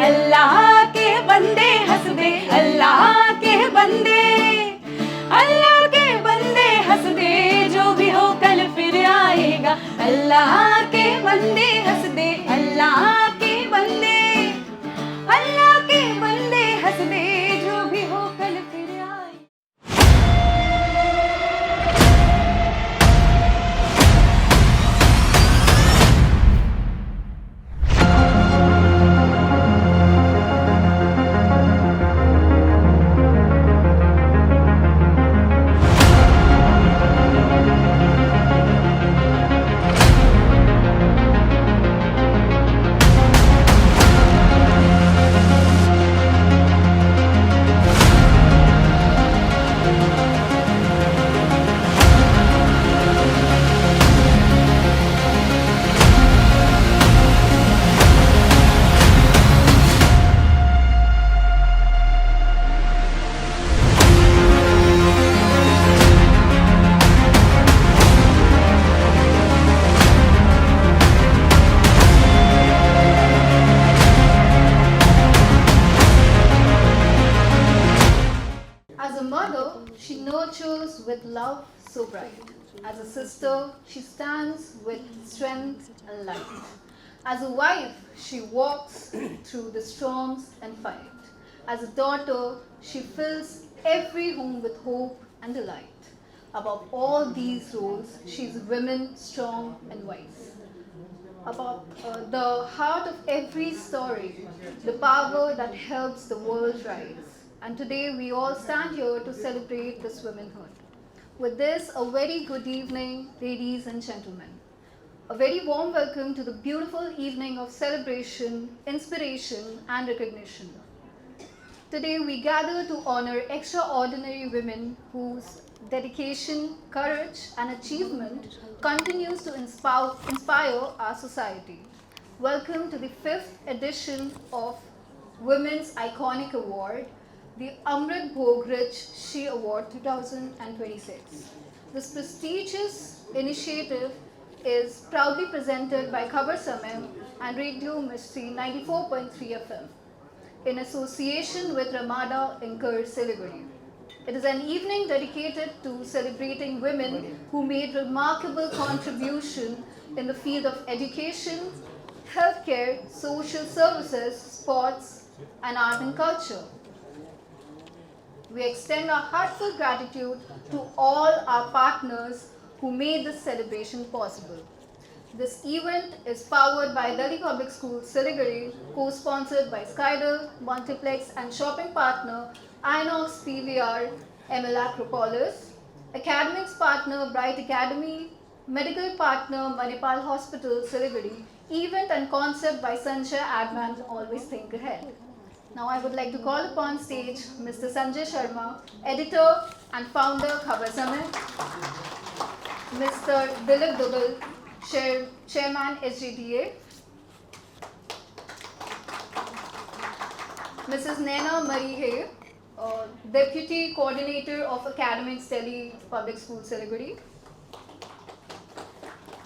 अल्लाह के बंदे हंसदे, अल्लाह के बंदे, अल्लाह के बंदे हंसदे, जो भी हो कल फिर आएगा। अल्लाह के बंदे हंसदे, अल्लाह के बंदे, अल्लाह के बंदे हंसदे, जो भी हो कल फिर आएगा। As a mother, she nurtures with love so bright. As a sister, she stands with strength and light. As a wife, she walks through the storms and fight. As a daughter, she fills every home with hope and delight. Above all these roles, she is a woman strong and wise. About the heart of every story, the power that helps the world rise. And today we all stand here to celebrate this womanhood. With this, a very good evening, ladies and gentlemen. A very warm welcome to the beautiful evening of celebration, inspiration, and recognition. Today we gather to honor extraordinary women whose dedication, courage, and achievement continues to inspire our society. Welcome to the 5th edition of Women's Iconic Award, the Amrit Bhogrich She Award 2026. This prestigious initiative is proudly presented by Khabar Samay and Radio Mishti 94.3 FM in association with Ramada Inker Siliguri. It is an evening dedicated to celebrating women who made remarkable contribution in the field of education, healthcare, social services, sports, and art and culture. We extend our heartfelt gratitude to all our partners who made this celebration possible. This event is powered by Delhi Public Schools Siliguri, co-sponsored by Skydel, Multiplex, and shopping partner Inox PVR ML Acropolis, academics partner Bright Academy, medical partner Manipal Hospital Siliguri, event and concept by Sanjay Advan Always Think Ahead. Now I would like to call upon stage Mr. Sanjay Sharma, editor and founder Khabar Samay, Mr. Dilip Dugal, Chairman SGDA, Mrs. Naina Marie, Deputy Coordinator of Academics Delhi Public Schools Siliguri,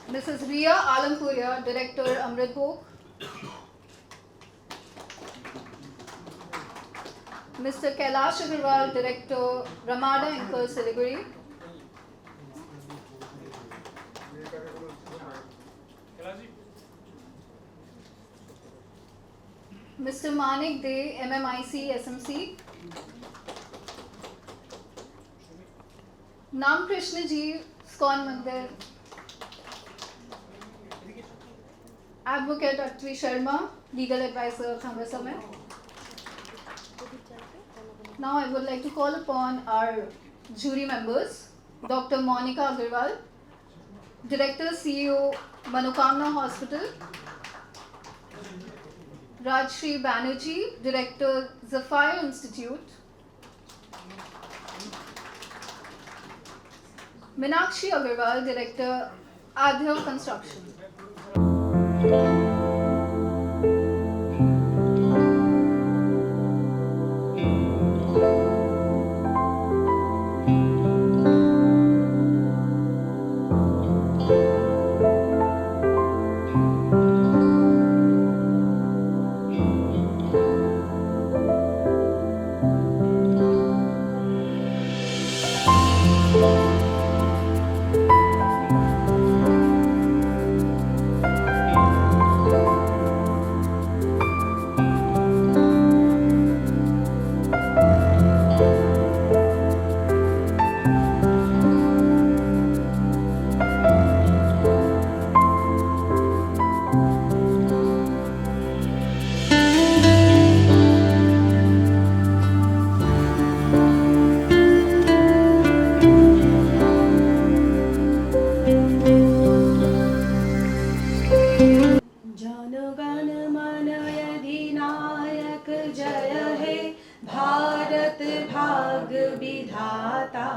Mrs. Ria Alampuria, Director Amrit Bhog, Mr. Kailash Agarwal, Director Ramada Inker Siliguri, Mr. Manik De, MMIC SMC, Nam Krishna Ji, Skon Mandir, Advocate Atvi Sharma, Legal Advisor, Khabar Samay. Now I would like to call upon our jury members, Dr. Monica Agarwal, Director CEO, Manokamna Hospital, Rajshri Banerjee, Director, Zafire Institute, Minakshi Agarwal, Director, Adhyav Construction. गण मन अधिनायक जय हे भारत भाग्य विधाता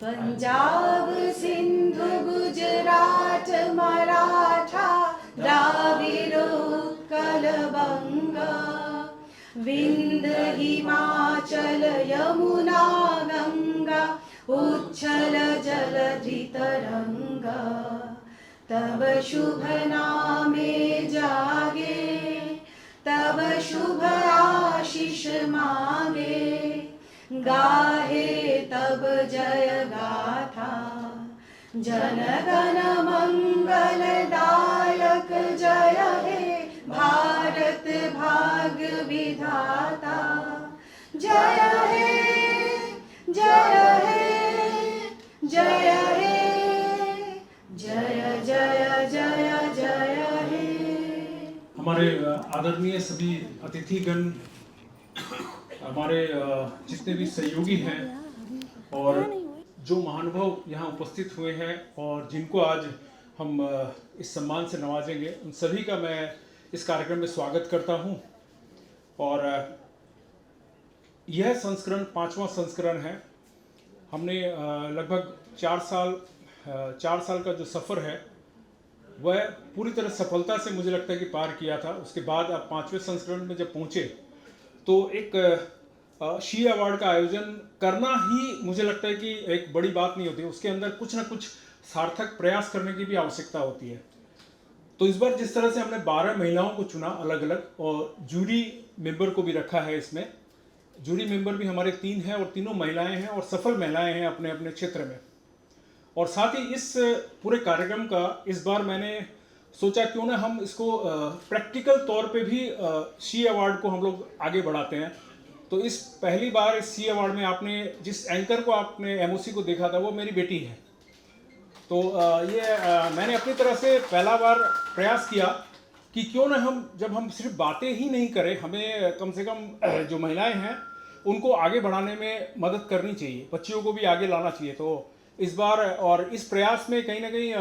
पंजाब सिंधु गुजरात मराठा द्राविड़ उत्कल बंगा विंध्य हिमाचल यमुना गंगा उच्छल जलधि तरंगा तब शुभ नामे जागे तब शुभ आशीष मांगे गाहे तब जय गाथा जन गण मंगलदायक जय हे भारत भाग्य विधाता जय हे जय हे जय हे जय जय जय जय हे। हमारे आदरणीय सभी अतिथिगण, हमारे जितने भी सहयोगी हैं और जो महानुभाव यहाँ उपस्थित हुए हैं और जिनको आज हम इस सम्मान से नवाजेंगे, उन सभी का मैं इस कार्यक्रम में स्वागत करता हूँ। और यह संस्करण 5वां संस्करण है। हमने लगभग 4 साल का जो सफ़र है वह पूरी तरह सफलता से मुझे लगता है कि पार किया था। उसके बाद अब 5वें संस्करण में जब पहुँचे तो एक शी अवार्ड का आयोजन करना ही मुझे लगता है कि एक बड़ी बात नहीं होती, उसके अंदर कुछ ना कुछ सार्थक प्रयास करने की भी आवश्यकता होती है। तो इस बार जिस तरह से हमने 12 महिलाओं को चुना अलग अलग और जूरी मेंबर को भी रखा है, इसमें जूरी मेंबर भी हमारे 3 हैं और तीनों महिलाएं हैं और सफल महिलाएं हैं अपने अपने क्षेत्र में। और साथ ही इस पूरे कार्यक्रम का इस बार मैंने सोचा क्यों ना हम इसको प्रैक्टिकल तौर पे भी शी अवार्ड को हम लोग आगे बढ़ाते हैं। तो इस पहली बार इस शी अवार्ड में आपने जिस एंकर को आपने एमओसी को देखा था वो मेरी बेटी है। तो मैंने अपनी तरह से पहला बार प्रयास किया कि क्यों ना हम जब हम सिर्फ बातें ही नहीं करें, हमें कम से कम जो महिलाएं हैं उनको आगे बढ़ाने में मदद करनी चाहिए, बच्चियों को भी आगे लाना चाहिए। तो इस बार और इस प्रयास में कहीं ना कहीं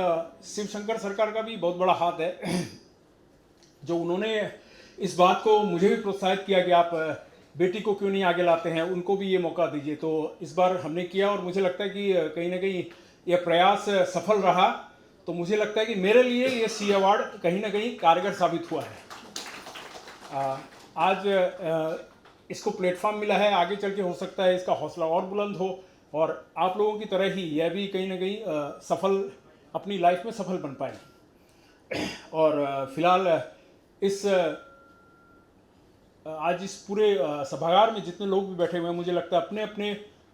शिव शंकर सरकार का भी बहुत बड़ा हाथ है, जो उन्होंने इस बात को मुझे भी प्रोत्साहित किया कि आप बेटी को क्यों नहीं आगे लाते हैं, उनको भी ये मौका दीजिए। तो इस बार हमने किया और मुझे लगता है कि कहीं ना कहीं यह प्रयास सफल रहा। तो मुझे लगता है कि मेरे लिए ये शी अवार्ड कहीं ना कहीं कारगर साबित हुआ है। आज इसको प्लेटफॉर्म मिला है, आगे चल के हो सकता है इसका हौसला और बुलंद हो और आप लोगों की तरह ही यह भी कहीं ना कहीं सफल अपनी लाइफ में सफल बन पाए। और फिलहाल आज इस पूरे सभागार में जितने लोग भी बैठे हुए हैं, मुझे लगता है अपने अपने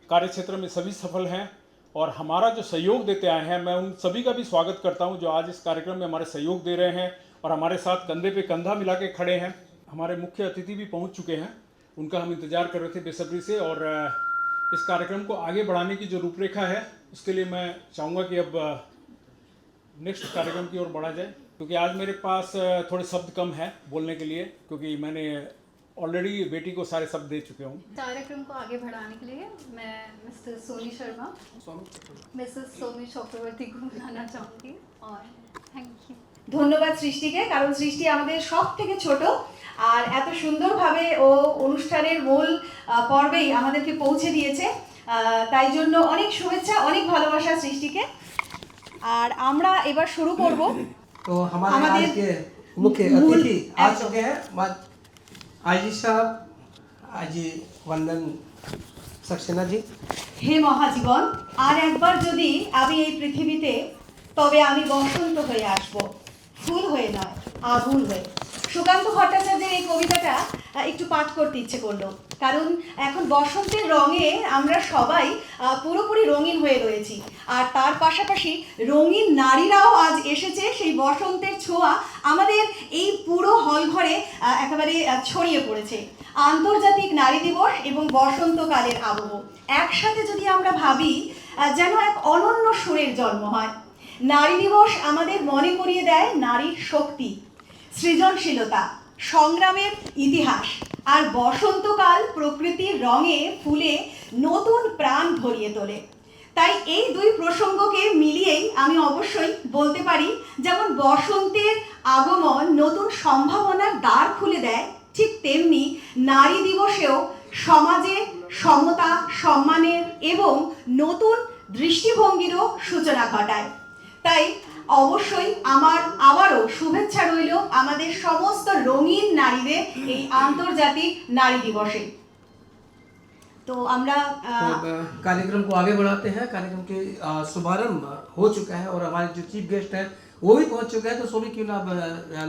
कार्य क्षेत्र में सभी सफल हैं और हमारा जो सहयोग देते आए हैं, मैं उन सभी का भी स्वागत करता हूं जो आज इस कार्यक्रम में हमारे सहयोग दे रहे हैं और हमारे साथ कंधे पे कंधा मिला के खड़े हैं। हमारे मुख्य अतिथि भी पहुंच चुके हैं, उनका हम इंतजार कर रहे थे बेसब्री से। और इस कार्यक्रम को आगे बढ़ाने की जो रूपरेखा है उसके लिए मैं चाहूँगा कि अब नेक्स्ट कार्यक्रम की ओर बढ़ा जाए, क्योंकि आज मेरे पास थोड़े शब्द कम है बोलने के लिए, क्योंकि मैंने ऑलरेडी बेटी को सारे शब्द दे चुके हूँ। कार्यक्रम को आगे बढ़ाने के लिए मैं मिस्टर सोनी शर्मा, मिसेस सोनी चक्रवर्ती को बुलाना चाहूँगी। और थैंक यू। ধন্যবাদ সৃষ্টিকে, কারণ সৃষ্টি আমাদের সব থেকে ছোট আর এত সুন্দরভাবে ও অনুষ্ঠানের মূল পর্বেই আমাদেরকে পৌঁছে দিয়েছে, তাই জন্য অনেক শুভেচ্ছা, অনেক ভালোবাসা সৃষ্টিকে। আর আমরা এবার শুরু করব। तो हमारे आज के मुख्य अतिथि आ चुके हैं आजी साहब, आजी वंदन सक्सेना जी। হে মহাজীবন, আর একবার যদি আমি এই পৃথিবীতে, তবে আমি বসন্ত হয়ে আসব, ফুল হয়ে নয়, আগুন হয়ে। সুকান্ত ভট্টাচার্যের এই কবিতাটা একটু পাঠ করতে ইচ্ছে করলো, কারণ এখন বসন্তের রঙে আমরা সবাই পুরোপুরি রঙিন হয়ে রয়েছি। আর তার পাশাপাশি রঙিন নারীরাও আজ এসেছে, সেই বসন্তের ছোঁয়া আমাদের এই পুরো হল ঘরে একেবারে ছড়িয়ে পড়েছে। আন্তর্জাতিক নারী দিবস এবং বসন্তকালের আবহ একসাথে যদি আমরা ভাবি, যেন এক অনন্য সুরের জন্ম হয়। নারী দিবস আমাদের মনে করিয়ে দেয় নারীর শক্তি, সৃজনশীলতা, সংগ্রামের ইতিহাস। আর বসন্তকাল প্রকৃতির রঙে ফুলে নতুন প্রাণ ভরিয়ে তোলে। তাই এই দুই প্রসঙ্গকে মিলিয়েই আমি অবশ্যই বলতে পারি, যেমন বসন্তের আগমন নতুন সম্ভাবনার দ্বার খুলে দেয়, ঠিক তেমনি নারী দিবসেও সমাজে সমতা, সম্মানের এবং নতুন দৃষ্টিভঙ্গিরও সূচনা ঘটায়। তাই অবশ্যই আমার আবারও শুভেচ্ছা রইল আমাদের সমস্ত রঙিন নারীদের এই আন্তর্জাতিক নারী দিবসে। তো আমরা तो कार्यक्रम को आगे बढ़ाते हैं। कार्यक्रम के शुभारंभ हो चुका है और हमारे जो चीफ गेस्ट हैं वो भी पहुंच चुके हैं। तो सभी क्यों ना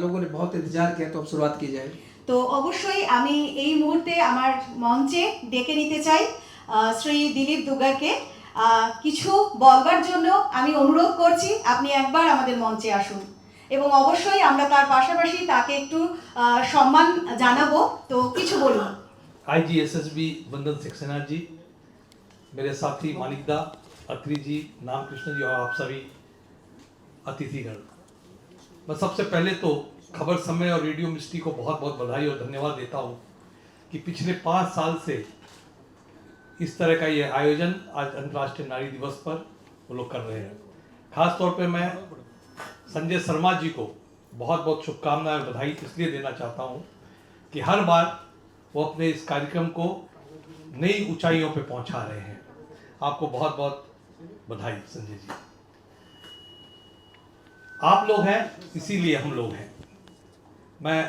लोगों ने बहुत इंतजार किया, तो अब शुरुआत की जाए। তো অবশ্যই আমি এই মুহূর্তে আমার মঞ্চে ডেকে নিতে চাই শ্রী দিলীপ দুগারকে। কিছু বলবার জন্য আমি অনুরোধ করছি, আপনি একবার আমাদের মঞ্চে আসুন এবং অবশ্যই আমরা তার পাশাপাশি তাকে একটু সম্মান জানাবো। তো কিছু বলুন। IGSSB वंदन सक्सेना जी, मेरे साथी मानिकदा, अत्री जी, नाम कृष्ण जी और आप सभी अतिथिगण, मैं सबसे पहले तो खबर समय और रेडियो मिस्ट्री को बहुत बहुत बधाई और धन्यवाद देता हूँ कि पिछले 5 साल से इस तरह का ये आयोजन आज अंतर्राष्ट्रीय नारी दिवस पर वो लोग कर रहे हैं। खास तौर पे मैं संजय शर्मा जी को बहुत बहुत शुभकामनाएं और बधाई इसलिए देना चाहता हूँ कि हर बार वो अपने इस कार्यक्रम को नई ऊंचाइयों पे पहुंचा रहे हैं। आपको बहुत बहुत बधाई संजय जी। आप लोग हैं इसीलिए हम लोग हैं। मैं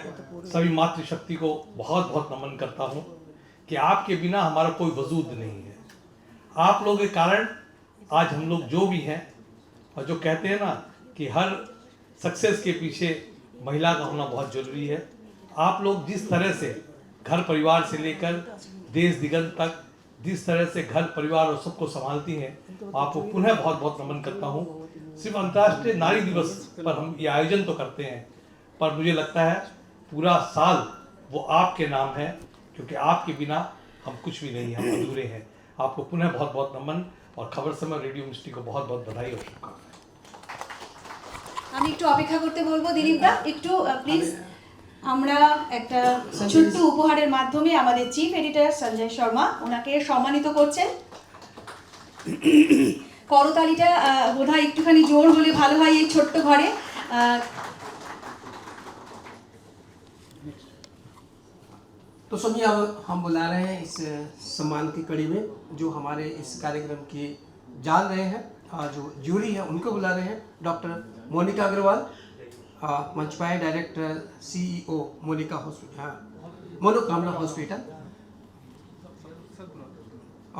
सभी मातृशक्ति को बहुत बहुत नमन करता हूं कि आपके बिना हमारा कोई वजूद नहीं है। आप लोगों के कारण आज हम लोग जो भी हैं, और जो कहते हैं ना कि हर सक्सेस के पीछे महिला का होना बहुत जरूरी है। आप लोग जिस तरह से घर परिवार से लेकर देश दिगंत तक जिस तरह से घर परिवार और सबको संभालती हैं, आपको पुनः बहुत बहुत नमन करता हूँ। सिर्फ अंतर्राष्ट्रीय नारी दिवस पर हम ये आयोजन तो करते हैं, पर मुझे लगता है पूरा साल वो आपके नाम है, क्योंकि आपके बिना हम कुछ भी नहीं, हम अधूरे हैं। आपको पुनः बहुत बहुत नमन और खबर समय रेडियो मिस्ट्री को बहुत बहुत बधाई और शुभकामनाएं। আমি একটু অপেক্ষা করতে বলবো দিলীপ দা, একটু প্লিজ। আমরা একটা ছোট্ট উপহারের মাধ্যমে আমাদের চিফ এডিটর সঞ্জয় শর্মা ওনাকে সম্মানিত করছেন। করতালিটা বোধহয় একটুখানি জোর হলে ভালো হয় এই ছোট্ট ঘরে। तो सभी अब हम बुला रहे हैं इस सम्मान की कड़ी में जो हमारे इस कार्यक्रम की जान रहे हैं, जो जूरी है उनको बुला रहे हैं। डॉक्टर मोनिका अग्रवाल, मंच पाए director CEO Monika hospital, Manokamna hospital,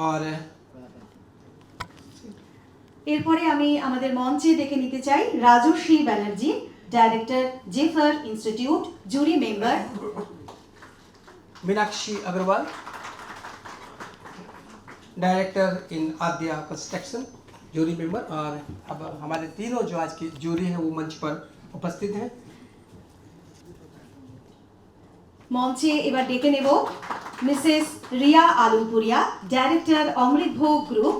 और এরপরে আমি আমাদের মঞ্চে ডেকে নিতে চাই রাজশ্রী ব্যানার্জি, ডাইরেক্টর জেফার institute, jury member. Meenakshi Agarwal, director in Adya construction, jury member. और अब हमारे तीनों जो आज की जूरी है वो मंच पर उपस्थित हैं। মঞ্চে এবার ডেকে নেব মিসেস রিয়া আলমপুরিয়া, ডাইরেক্টর অমৃত ভোগ গ্রুপ।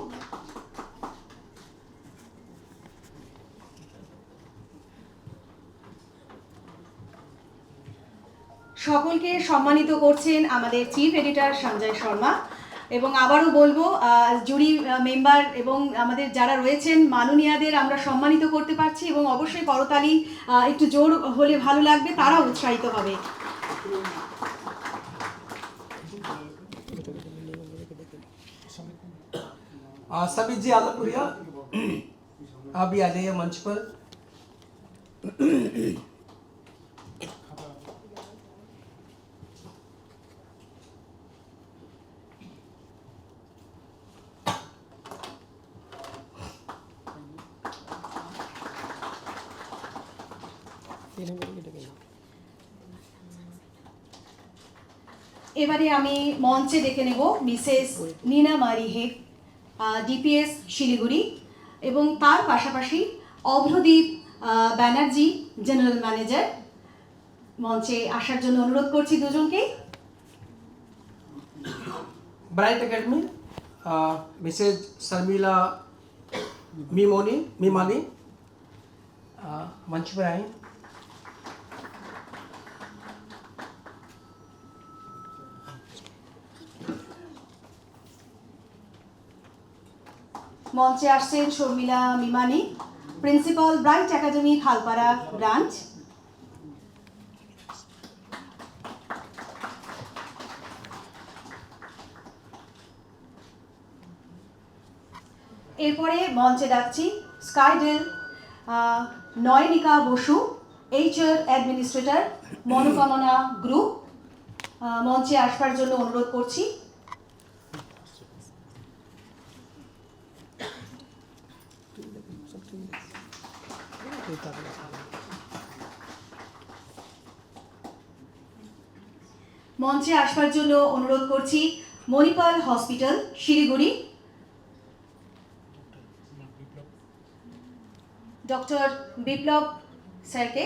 সকলকে সম্মানিত করছেন আমাদের চিফ এডিটর সঞ্জয় শর্মা। এবং আবারও বলবো জুরি মেম্বার এবং আমাদের যারা রয়েছেন মাননীয়াদের আমরা সম্মানিত করতে পারছি এবং অবশ্যই করতালি একটু জোর হলে ভালো লাগবে, তারা উৎসাহিত হবে। सभी जी आलमपुरिया आप भी आ जाइए मंच पर। এবারে আমি মঞ্চে ডেকে নেব মিসেস নীনা মারি হেড, ডিপিএস শিলিগুড়ি, এবং তার পাশাপাশি অভ্রদীপ ব্যানার্জি, জেনারেল ম্যানেজার। মঞ্চে আসার জন্য অনুরোধ করছি দুজনকে। ब्राइट एकेडमी मिसेज शर्मिला मीमानी मंच पर आई। মঞ্চে আসছেন Sharmila Mimani, principal bright academy Khalpara branch. এরপরে মঞ্চে ডাকছি স্কাইডেল নয়নিকা বসু, HR অ্যাডমিনিস্ট্রেটর, মনোকামনা গ্রুপ, মঞ্চে আসবার জন্য অনুরোধ করছি। মঞ্চে আসবার জন্য অনুরোধ করছি মণিপাল হসপিটাল শিলিগুড়ি, ডক্টর বিপ্লব স্যারকে,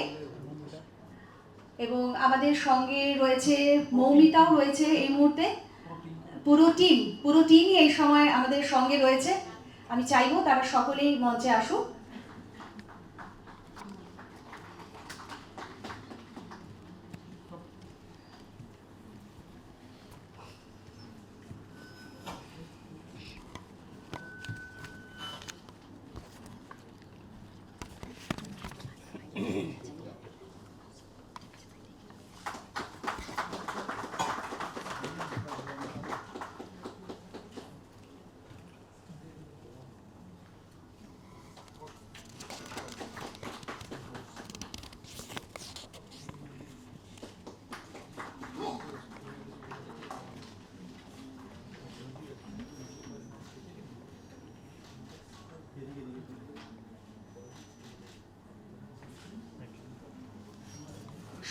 এবং আমাদের সঙ্গে রয়েছে মৌমিতাও রয়েছে এই মুহূর্তে। পুরো টিমই এই সময় আমাদের সঙ্গে রয়েছে। আমি চাইবো তারা সকলেই মঞ্চে আসুক।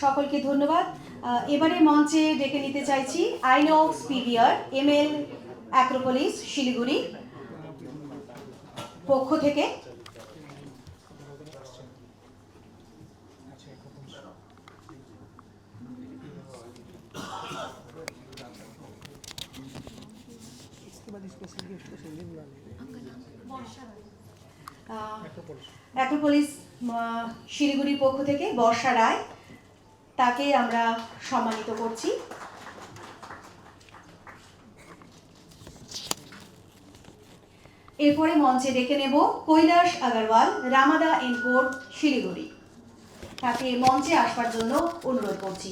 সকলকে ধন্যবাদ। এবারে মঞ্চে ডেকে নিতে চাইছি INOX PVR ML Acropolis Siliguri পক্ষ থেকে অ্যাক্রোপলিস শিলিগুড়ির পক্ষ থেকে বর্ষা রায়, তাকে আমরা সম্মানিত করছি। এরপরে মঞ্চে ডেকে নেব কৈলাস আগরওয়াল, রামাদা এনকোর্ট শিলিগুড়ি, তাকে মঞ্চে আসবার জন্য অনুরোধ করছি।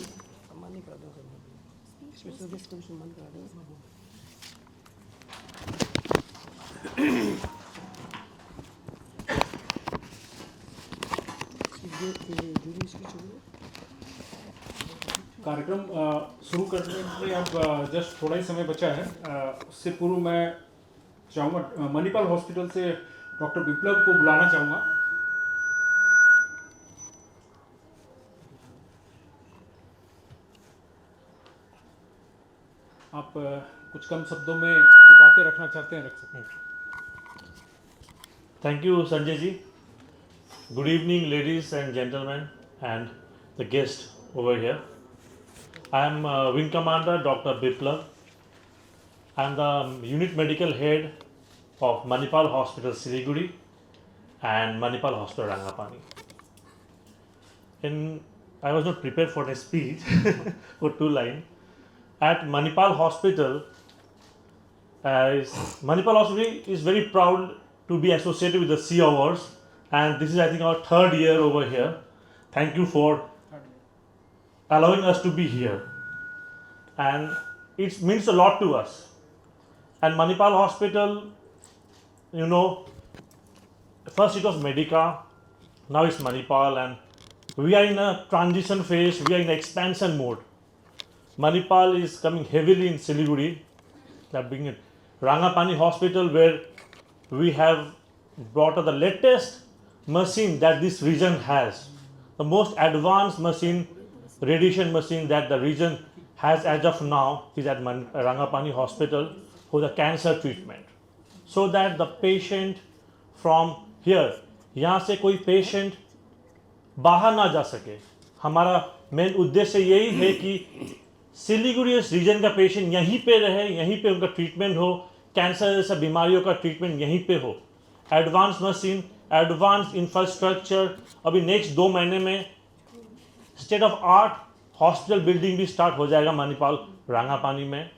कार्यक्रम शुरू करने में अब जस्ट थोड़ा ही समय बचा है। उससे पूर्व मैं चाहूँगा मणिपाल हॉस्पिटल से डॉक्टर विप्लव को बुलाना चाहूँगा। आप कुछ कम शब्दों में जो बातें रखना चाहते हैं रख सकते हैं। Thank you, Sanjay ji. Good evening, ladies and gentlemen, and the guest over here. I am Wing Commander Dr. Biplav. I am the Unit Medical Head of Manipal Hospital Siliguri and Manipal Hospital Rangapani. I was not prepared for a speech for 2 lines. At Manipal Hospital, Manipal Hospital is very proud to be associated with the Sea Awards, and this is I think our 3rd year over here. Thank you for allowing us to be here, and it means a lot to us. And Manipal Hospital, you know, first it was Medica, now it's Manipal, and we are in a transition phase, we are in expansion mode. Manipal is coming heavily in Siliguri, that being it. Rangapani Hospital, where we have brought up the latest machine that this region has, the most advanced machine, radiation machine that the region has as of now is at Rangapani Hospital for the cancer treatment, so that the patient from here, यहाँ से कोई patient बाहर ना जा सके। हमारा main उद्देश्य यही है कि सिलीगुड़ी रीजन का पेशेंट यहीं पे रहे, यहीं पे उनका ट्रीटमेंट हो, कैंसर जैसा बीमारियों का ट्रीटमेंट यहीं पे हो। एडवांस मशीन, एडवांस इंफ्रास्ट्रक्चर, अभी नेक्स्ट 2 महीने में state of art hospital building भी स्टार्ट हो जाएगा मणिपाल रांगापानी में।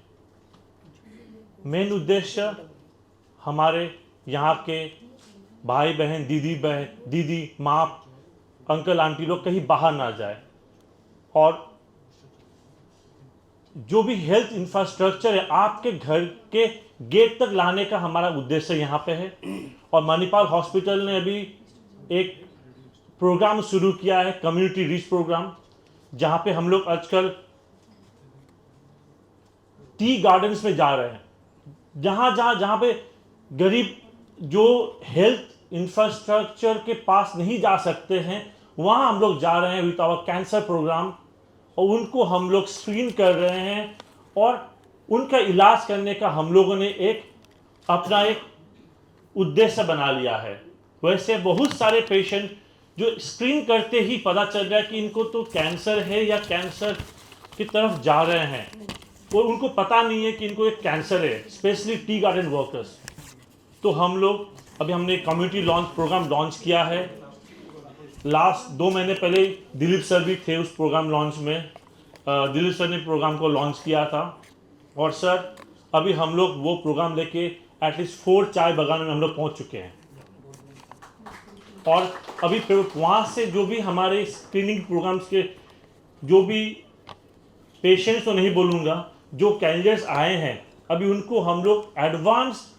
मेन उद्देश्य हमारे यहाँ के भाई बहन, दीदी माँ, अंकल आंटी लोग कहीं बाहर ना जाए, और जो भी हेल्थ इंफ्रास्ट्रक्चर है आपके घर के गेट तक लाने का हमारा उद्देश्य यहाँ पे है। और मणिपाल हॉस्पिटल ने अभी एक प्रोग्राम शुरू किया है, कम्युनिटी रीच प्रोग्राम, जहाँ पे हम लोग आजकल टी गार्डन्स में जा रहे हैं, जहाँ पे गरीब जो हेल्थ इंफ्रास्ट्रक्चर के पास नहीं जा सकते हैं, वहाँ हम लोग जा रहे हैं विद आवर कैंसर प्रोग्राम, और उनको हम लोग स्क्रीन कर रहे हैं और उनका इलाज करने का हम लोगों ने अपना एक उद्देश्य बना लिया है। वैसे बहुत सारे पेशेंट जो स्क्रीन करते ही पता चल रहा है कि इनको तो कैंसर है या कैंसर की तरफ जा रहे हैं, और उनको पता नहीं है कि इनको एक कैंसर है, स्पेशली टी गार्डन वर्कर्स। तो हम लोग हमने कम्युनिटी लॉन्च प्रोग्राम लॉन्च किया है। लास्ट 2 महीने पहले दिलीप सर भी थे उस प्रोग्राम लॉन्च में। दिलीप सर ने प्रोग्राम को लॉन्च किया था, और सर अभी हम लोग वो प्रोग्राम लेके एटलीस्ट 4 चाय बागान में हम लोग पहुंच चुके हैं। और अभी वहाँ से जो भी हमारे स्क्रीनिंग प्रोग्राम्स के जो भी पेशेंट्स तो नहीं बोलूँगा, जो कैंडिडेट्स आए हैं, अभी उनको हम लोग एडवांस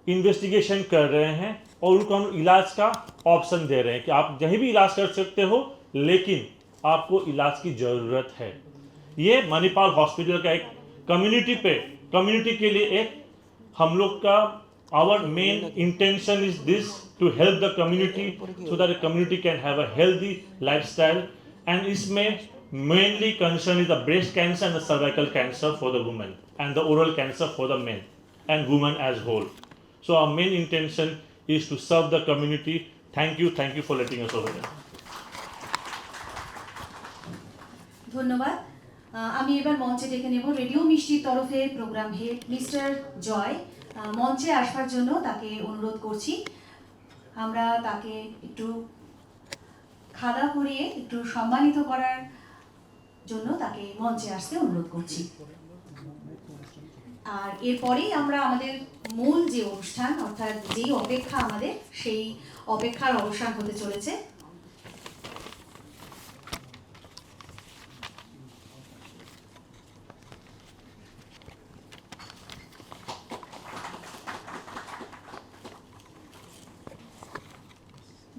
इन्वेस्टिगेशन कर रहे हैं और उनको हम इलाज का ऑप्शन दे रहे हैं कि आप कहीं भी इलाज कर सकते हो, लेकिन आपको इलाज की ज़रूरत है। ये मणिपाल हॉस्पिटल का एक कम्युनिटी के लिए एक हम लोग का our main intention is this, to help the community so that the community can have a healthy lifestyle. And इसमें mainly concern is the breast cancer and the cervical cancer for the women and the oral cancer for the men and women as whole. So our main intention is to serve the community. Thank you for letting us over here. ধন্যবাদ। আমি এবার মঞ্চে ডেকে নেব radio মিষ্টির তরফে programme head mister জয়। মঞ্চে আসবার জন্য তাকে অনুরোধ করছি। আমরা তাকে একটু খাদা পরিয়ে একটু সম্মানিত করার জন্য তাকে মঞ্চে আসতে অনুরোধ করছি। আর এরপরেই আমরা আমাদের মূল যে অনুষ্ঠান, অর্থাৎ যেই অপেক্ষা আমাদের, সেই অপেক্ষার অবসান হতে চলেছে।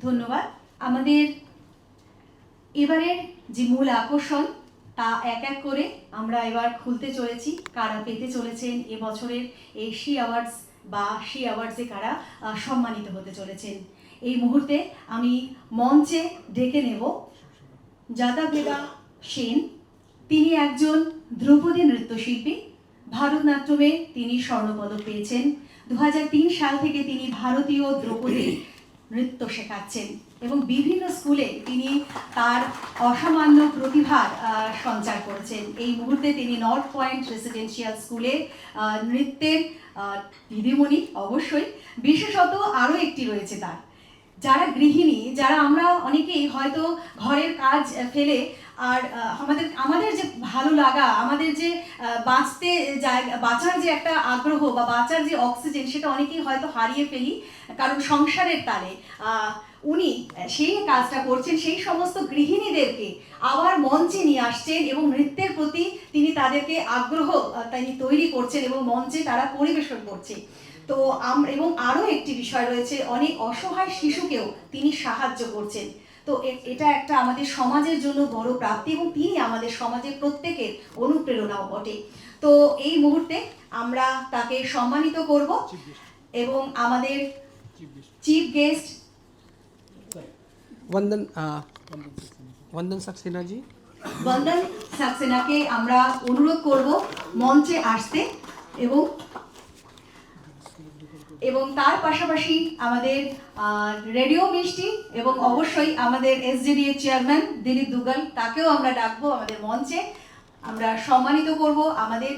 ধন্যবাদ। আমাদের এবারের যে মূল আকর্ষণ তা এক এক করে আমরা এবার খুলতে চলেছি। কারা পেতে চলেছেন এবছরের এই শি অ্যাওয়ার্ডস বা শি অ্যাওয়ার্ডসে কারা সম্মানিত হতে চলেছেন, এই মুহূর্তে আমি মঞ্চে ডেকে নেব যাদাভেদা সেন। তিনি একজন ধ্রুপদী নৃত্যশিল্পী। ভারতনাট্যমে তিনি স্বর্ণপদক পেয়েছেন। 2003 সাল থেকে তিনি ভারতীয় ধ্রুপদী নৃত্য শেখাচ্ছেন এবং বিভিন্ন স্কুলে তিনি তার অসামান্য প্রতিভার সঞ্চার করেছেন। এই মুহূর্তে তিনি নর্থ পয়েন্ট রেসিডেন্সিয়াল স্কুলে নৃত্যের দিদিমণি। অবশ্যই বিশেষত আরও একটি রয়েছে তার, যারা গৃহিণী, যারা আমরা অনেকেই হয়তো ঘরের কাজ ফেলে আর আমাদের যে ভালো লাগা, আমাদের যে বাঁচার যে একটা আগ্রহ বা বাঁচার যে অক্সিজেন, সেটা অনেকেই হয়তো হারিয়ে ফেলি কারণ সংসারের তালে। উনি সেই কাজটা করছেন, সেই সমস্ত গৃহিণীদেরকে আবার মঞ্চে নিয়ে আসছেন এবং নৃত্যের প্রতি তিনি তাদেরকে আগ্রহ তিনি তৈরি করছেন এবং মঞ্চে তারা পরিবেশন করছে। তো এবং আরও একটি বিষয় রয়েছে, অনেক অসহায় শিশুকেও তিনি সাহায্য করছেন। তো এটা একটা আমাদের সমাজের জন্য বড় প্রাপ্তি এবং তিনি আমাদের সমাজের প্রত্যেকের অনুপ্রেরণাও বটে। তো এই মুহূর্তে আমরা তাকে সম্মানিত করব এবং আমাদের চিফ গেস্ট वंदन सक्सेना जी, বন্দন সাক্সেনাকে আমরা অনুরোধ করব মঞ্চে আসতে এবং তার পাশাপাশি আমাদের রেডিও মিষ্টি এবং অবশ্যই আমাদের এসজেডি এর চেয়ারম্যান দিলীপ দুগাল, তাকেও আমরা ডাকবো আমাদের মঞ্চে। আমরা সম্মানিত করব আমাদের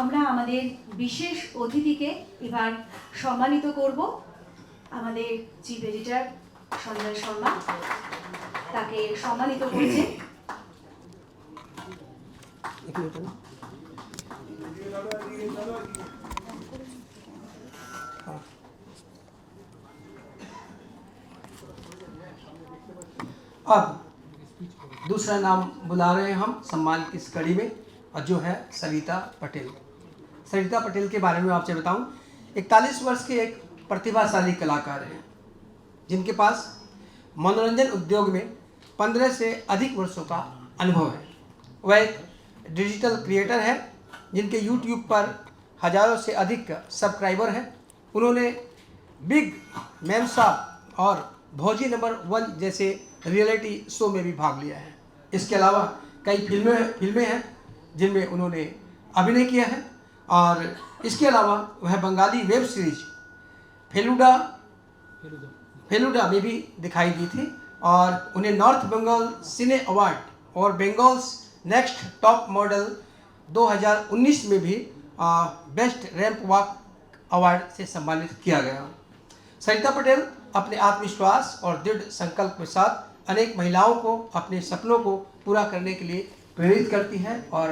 আমরা আমাদের বিশেষ অতিথিকে এবার সম্মানিত করব। আমাদের চিফ এডিটর সঞ্জয় শর্মা তাকে সম্মানিত করছে। अब दूसरा नाम बुला रहे हैं हम सम्मान की इस कड़ी में, और जो है सरिता पटेल। सरिता पटेल के बारे में आपसे बताऊं, 41 वर्ष के एक प्रतिभाशाली कलाकार हैं जिनके पास मनोरंजन उद्योग में 15 से अधिक वर्षों का अनुभव है। वह एक डिजिटल क्रिएटर है जिनके YouTube पर हजारों से अधिक सब्सक्राइबर हैं। उन्होंने बिग मेमसा और भौजी नंबर 1 जैसे रियलिटी शो में भी भाग लिया है। इसके अलावा कई फिल्में हैं जिनमें उन्होंने अभिनय किया है, और इसके अलावा वह बंगाली वेब सीरीज फेलुडा में भी दिखाई दी थी, और उन्हें नॉर्थ बंगाल सिने अवार्ड और बंगाल्स नेक्स्ट टॉप मॉडल 2019 में भी बेस्ट रैंप वॉक अवार्ड से सम्मानित किया गया। सरिता पटेल अपने आत्मविश्वास और दृढ़ संकल्प के साथ अनेक महिलाओं को अपने सपनों को पूरा करने के लिए प्रेरित करती हैं। और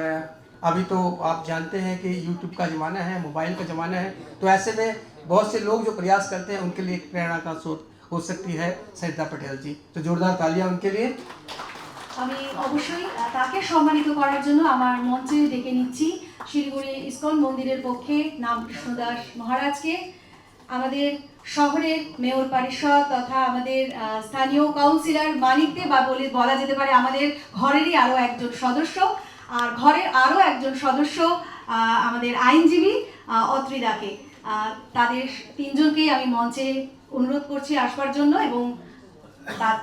अभी तो आप जानते हैं कि YouTube का ज़माना है, मोबाइल का ज़माना है, तो ऐसे में बहुत से लोग जो प्रयास करते हैं उनके लिए एक प्रेरणा का स्रोत हो सकती है सरिता पटेल जी। तो जोरदार तालियां उनके लिए। আমি অবশ্যই তাকে সম্মানিত করার জন্য আমার মঞ্চে ডেকে নিচ্ছি শিলিগুড়ি ইসকন মন্দিরের পক্ষে নাম কৃষ্ণদাস মহারাজকে। আমাদের শহরের মেয়র পরিষদ তথা আমাদের স্থানীয় কাউন্সিলর মানিকদে বা বলা যেতে পারে আমাদের ঘরেরই আরও একজন সদস্য, আর ঘরের আরও একজন সদস্য আমাদের আইনজীবী অত্রিদাকে। তাদের তিনজনকেই আমি মঞ্চে অনুরোধ করছি আসবার জন্য এবং তার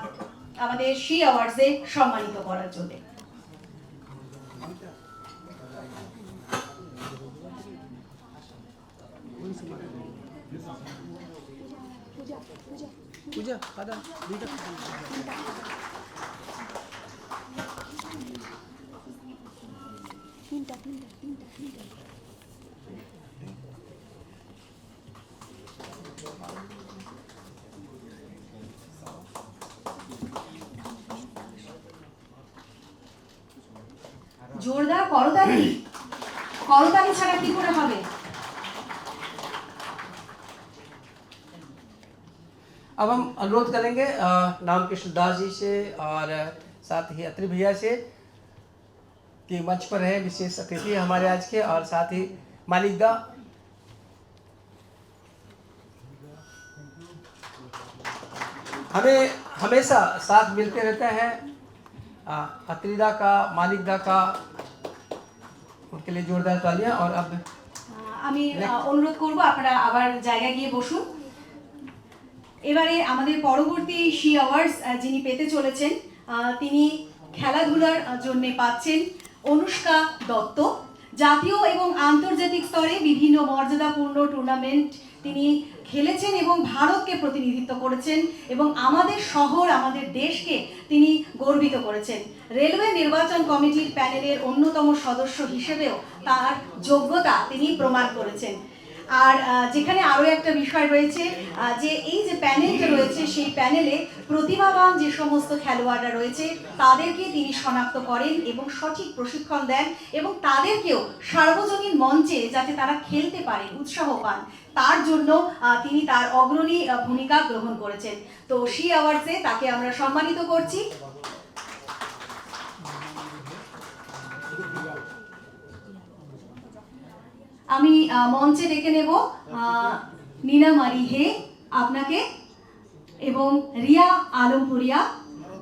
আমাদের শি অ্যাওয়ার্ডসে সম্মানিত করার জন্য। জোরদার করতালি ছাড়া কি করে হবে? अब हम अनुरोध करेंगे नाम कृष्णदास जी से और साथ ही अत्रि भैया से कि मंच पर है विशेष अतिथि हमारे आज के, और साथ ही मालिकदा हमें हमेशा साथ मिलते रहते हैं। अत्रिदा का, मालिकदा का, उनके लिए जोरदार तालियां। और अब আমি অনুরোধ করব আপনারা আবার জায়গায় গিয়ে বসুন। এবারে আমাদের পরবর্তী শি অ্যাওয়ার্ডস যিনি পেতে চলেছেন তিনি খেলাধুলার জন্য পাচ্ছেন অনুষ্কা দত্ত। জাতীয় এবং আন্তর্জাতিক স্তরে বিভিন্ন মর্যাদাপূর্ণ টুর্নামেন্ট তিনি খেলেছেন এবং ভারতকে প্রতিনিধিত্ব করেছেন এবং আমাদের শহর আমাদের দেশকে তিনি গর্বিত করেছেন। রেলওয়ে নির্বাচন কমিটির প্যানেলের অন্যতম সদস্য হিসেবেও তার যোগ্যতা তিনি প্রমাণ করেছেন। আর যেখানে আরও একটা বিষয় রয়েছে যে এই যে প্যানেলটা রয়েছে সেই প্যানেলে প্রতিভাবান যে সমস্ত খেলোয়াড়রা রয়েছে তাদেরকে তিনি শনাক্ত করেন এবং সঠিক প্রশিক্ষণ দেন এবং তাদেরকেও সার্বজনীন মঞ্চে যাতে তারা খেলতে পারে উৎসাহ পান তার জন্য তিনি তার অগ্রণী ভূমিকা গ্রহণ করেছেন। তো শি অ্যাওয়ার্ডসে তাকে আমরা সম্মানিত করছি। আমি মঞ্চে ডেকে নেব নীনা মারি হে আপনাকে এবং রিয়া আলমপুরিয়া,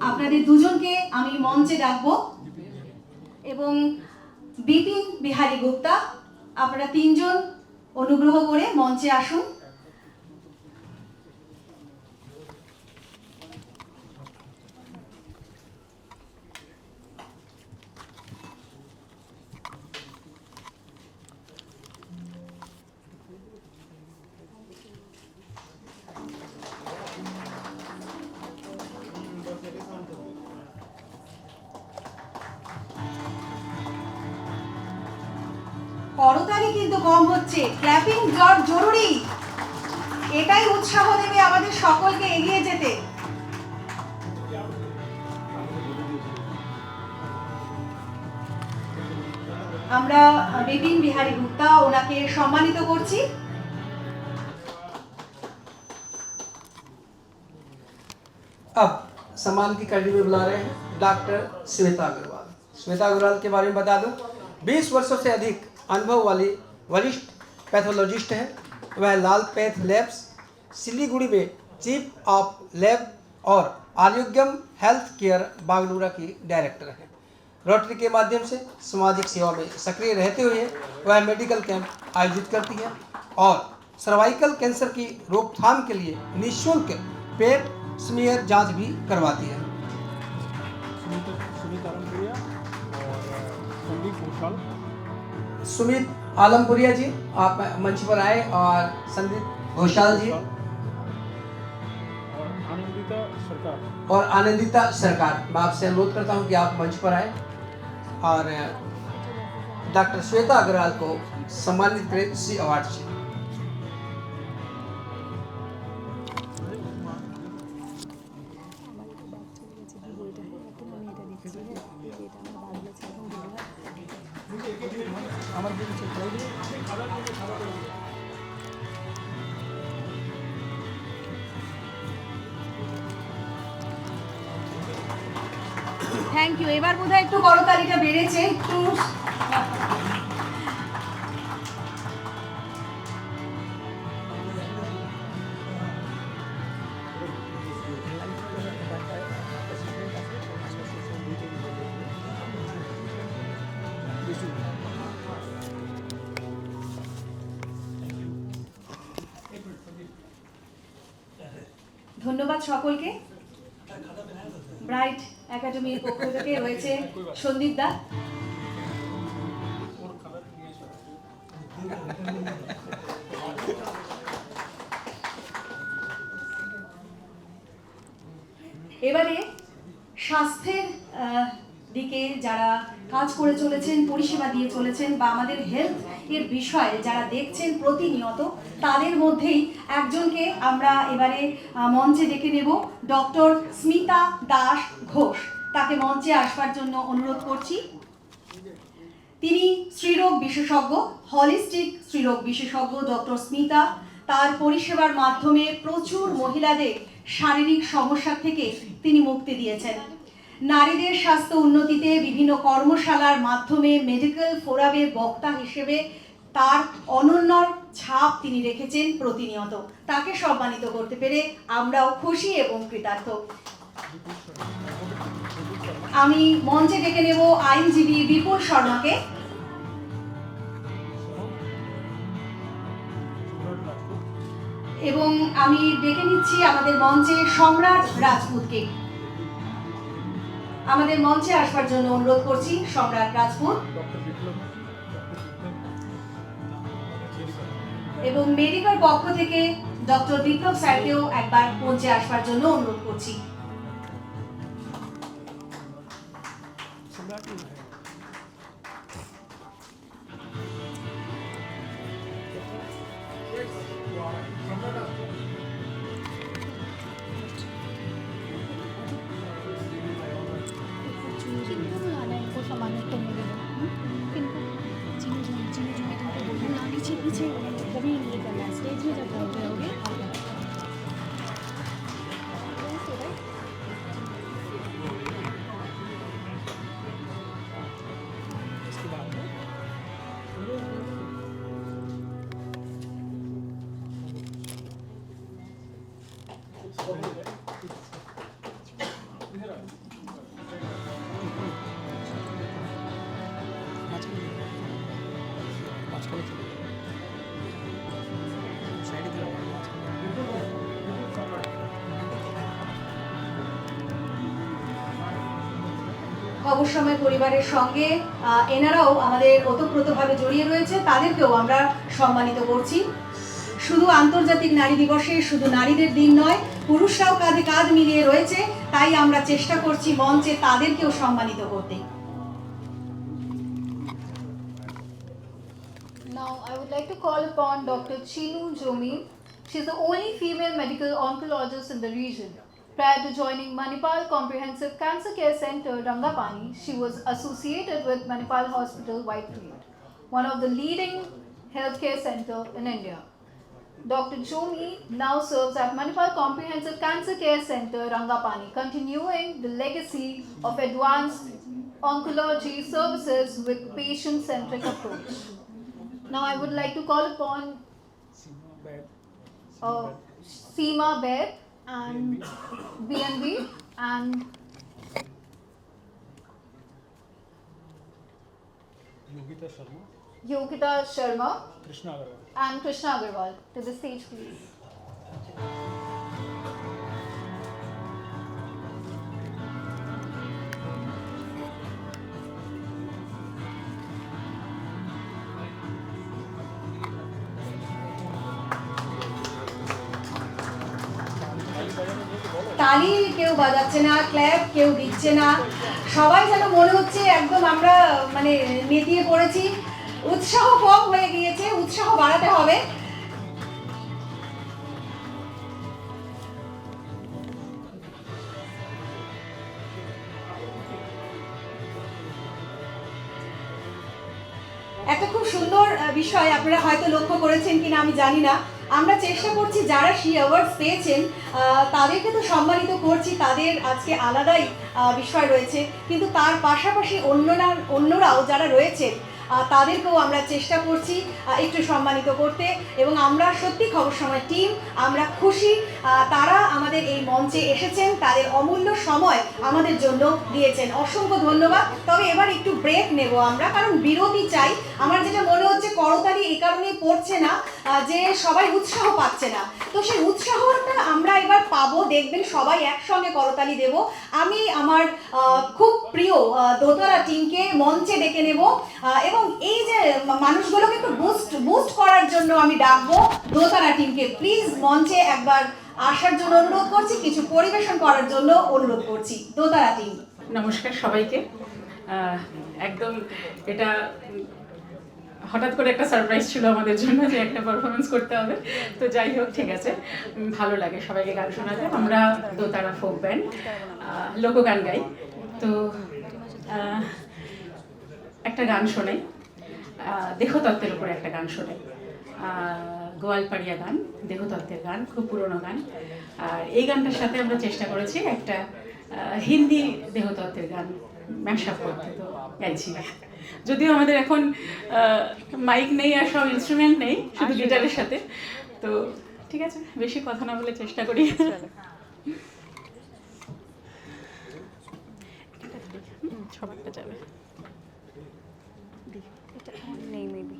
আপনাদের দুজনকে আমি মঞ্চে ডাকবো, এবং বিপিন বিহারী গুপ্তা, আপনারা তিনজন অনুগ্রহ করে মঞ্চে আসুন। করতালি কিন্তু কম হচ্ছে, ক্ল্যাপিং জরুরি, এটাই উৎসাহ দেবে আমাদের সকলকে এগিয়ে যেতে। আমরা বিপিন বিহারী গুপ্তা ওনাকে সম্মানিত করছি। अब सम्मान की कड़ी में बुला रहे हैं डॉक्टर श्वेता अग्रवाल। श्वेता अग्रवाल के बारे में बता दूं, 20 वर्षों से अधिक अनुभव वाली वरिष्ठ पैथोलॉजिस्ट है। वह लाल पैथ लैब्स सिलीगुड़ी में चीफ ऑफ लैब और आरोग्यम हेल्थ केयर बागडोरा की डायरेक्टर है। रोटरी के माध्यम से सामाजिक सेवा में सक्रिय रहते हुए वह मेडिकल कैंप आयोजित करती है और सर्वाइकल कैंसर की रोकथाम के लिए निःशुल्क पेट स्मीयर जांच भी करवाती है। सुमित आलमपुरिया जी, आप मंच पर आए, और संदीप घोषाल जी और आनंदिता सरकार, मैं आपसे अनुरोध करता हूं कि आप मंच पर आए और डॉक्टर श्वेता अग्रवाल को सम्मानित करें इसी अवार्ड से। Thank you. এবার বোধহয় একটু করতালিটা বেড়েছে, একটু ধন্যবাদ সকলকে। ব্রাইট একাডেমির পক্ষ থেকে রয়েছে সন্দীপ দা। এবারে স্বাস্থ্যের দিকে যারা কাজ করে চলেছেন, পরিষেবা দিয়ে চলেছেন, বা আমাদের হেলথ এর বিষয়ে যারা দেখছেন প্রতিনিয়ত, তাদের মধ্যেই একজনকে আমরা এবারে মঞ্চে ডেকে নেব, ডক্টর স্মিতা দাস ঘোষ। তাকে মঞ্চে আসবার জন্য অনুরোধ করছি। তিনি স্ত্রীরোগ বিশেষজ্ঞ, হলিস্টিক স্ত্রীরোগ বিশেষজ্ঞ ডক্টর স্মিতা তার পরিষেবার মাধ্যমে প্রচুর মহিলাদের শারীরিক সমস্যা থেকে তিনি মুক্তি দিয়েছেন। নারীদের স্বাস্থ্য উন্নতিতে বিভিন্ন কর্মশালার মাধ্যমে মেডিকেল ফোরামের বক্তা হিসেবে তার অনন্য ছাপ তিনি রেখেছেন প্রতিনিয়ত। তাকে সম্মানিত করতে পেরে আমরাও খুশি এবং কৃতার্থ। আমি মঞ্চে ডেকে নেব আইনজীবী বিপুল শর্মাকে। এবং আমি ডেকে নিচ্ছি আমাদের মঞ্চে সম্রাট রাজপুতকে। আমাদের মঞ্চে আসবার জন্য অনুরোধ করছি সম্রাট রাজপুত। এবং মেডিকেল পক্ষ থেকে ডক্টর বিপ্লব স্যারকেও একবার মঞ্চে আসবার জন্য অনুরোধ করছি। অবশ্যই পরিবারের সঙ্গে এনারাও আমাদের ওতপ্রোতভাবে জড়িয়ে রয়েছে, তাদেরকেও আমরা সম্মানিত করছি। শুধু আন্তর্জাতিক নারী দিবসে শুধু নারীদের দিন নয়, পুরুষরাও কাঁধে কাঁধ মিলিয়ে রয়েছে, তাই আমরা চেষ্টা করছি মঞ্চে তাদেরকেও সম্মানিত করতে। like to call upon Dr. Chinu Jomi. She's the only female medical oncologist in the region. Prior to joining Manipal Comprehensive Cancer Care Center, Rangapani, she was associated with Manipal Hospital, Whitefield, one of the leading healthcare centers in India. Dr. Jomi now serves at Manipal Comprehensive Cancer Care Center, Rangapani, continuing the legacy of advanced oncology services with patient-centric approach. Now I would like to call upon Seema Baid and BNB and Yogita Sharma and Krishna Agarwal to the stage, please. তালি কেউ বাজাচ্ছে না, clap কেউ দিচ্ছে না, সবাই যেন মনে হচ্ছে একদম আমরা মানে নেতিয়ে পড়েছি। উৎসাহ কম হয়ে গিয়েছে, উৎসাহ বাড়াতে হবে। একটা খুব সুন্দর বিষয় আপনারা হয়তো লক্ষ্য করেছেন কিনা আমি জানি না, আমরা চেষ্টা করছি যারা সেই অ্যাওয়ার্ডস পেয়েছেন তাদেরকে তো সম্মানিত করছি, তাদের আজকে আলাদাই বিষয় রয়েছে, কিন্তু তার পাশাপাশি অন্যরাও যারা রয়েছেন তাদেরকেও আমরা চেষ্টা করছি একটু সম্মানিত করতে, এবং আমরা সত্যি খবর সময় টিম আমরা খুশি তারা আমাদের এই মঞ্চে এসেছেন, তাদের অমূল্য সময় আমাদের জন্য দিয়েছেন, অসংখ্য ধন্যবাদ। তবে এবার একটু ব্রেক নেব আমরা, কারণ বিরতি চাই। আমার যেটা মনে হচ্ছে করতালি এই কারণেই পড়ছে না যে সবাই উৎসাহ পাচ্ছে না, তো সেই উৎসাহটা আমরা এবার পাবো, দেখবেন সবাই একসঙ্গে করতালি দেব। আমি আমার খুব প্রিয় দোতারা টিমকে মঞ্চে ডেকে নেব এবং এই যে মানুষগুলোকে একটু বুস্ট করার জন্য আমি ডাকবো দোতারা টিমকে। প্লিজ মঞ্চে একবার আসার জন্য অনুরোধ করছি, কিছু পরিবেশন করার জন্য অনুরোধ করছি দোতারা টিম। নমস্কার সবাইকে। একদম এটা হঠাৎ করে একটা সারপ্রাইজ ছিল আমাদের জন্য যে একটা পারফরমেন্স করতে হবে, তো যাই হোক ঠিক আছে, ভালো লাগে সবাইকে গান শোনাতে। আমরা দোতারা ফোক ব্যান্ড, লোকগান গাই, তো একটা গান শোনাই, দেহতত্ত্বের উপরে একটা গান শোনাই, গোয়ালপাড়িয়া গান, দেহতত্ত্বের গান, খুব পুরনো গান। আর এই গানটার সাথে আমরা চেষ্টা করেছি একটা হিন্দি দেহতত্ত্বের গান ম্যাশ আপ করতে, তো গাইছি। যদিও আমাদের এখন মাইক নেই আর সব ইনস্ট্রুমেন্ট নেই, শুধু গিটারের সাথে, তো ঠিক আছে, বেশি কথা না বলে চেষ্টা করি। সবটা যাবে নেই মেবি।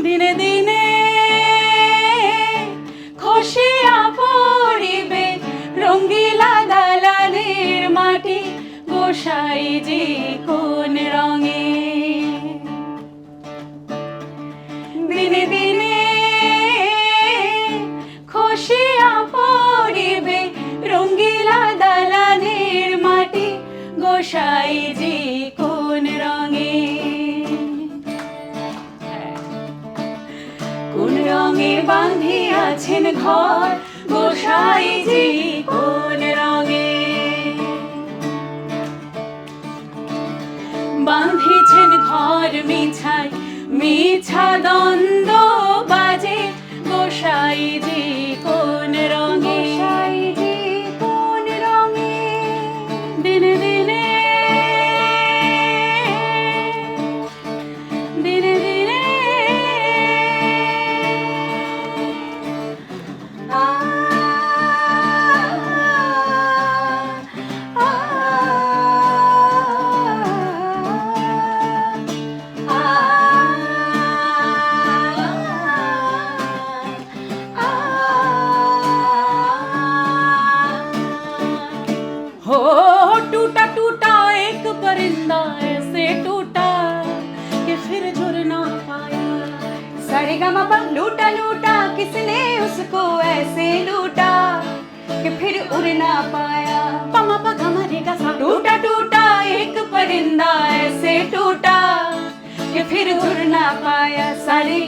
দিনে দিনে খসিয়া পড়িবে রঙ্গিলা দালানের মাটি, গোসাই যে কোন রঙে। দিনে দিনে খসিয়া পড়িবে রঙ্গিলা দালানের মাটি, গোসাই যে কোন রঙে। কোন রঙে বাঁধিয়াছেন ঘর গোসাই জি, কোন রঙে বাঁধিছেন ঘর মিছাই, মিছা দ্বন্দ্ব বাজে, গোসাই জি কোন রঙে। কোন রঙে দিনে দিনে দিনে দিনে हो टूटा टूटा एक परिंदा ऐसे टूटा कि फिर जुड़ ना पाया। सारेगामा पा लूटा लूटा किसने उसको ऐसे लूटा कि फिर उड़ ना पाया। पमा पा गा मा रे गा सा टूटा टूटा एक परिंदा ऐसे टूटा कि फिर उड़ ना पाया। सारे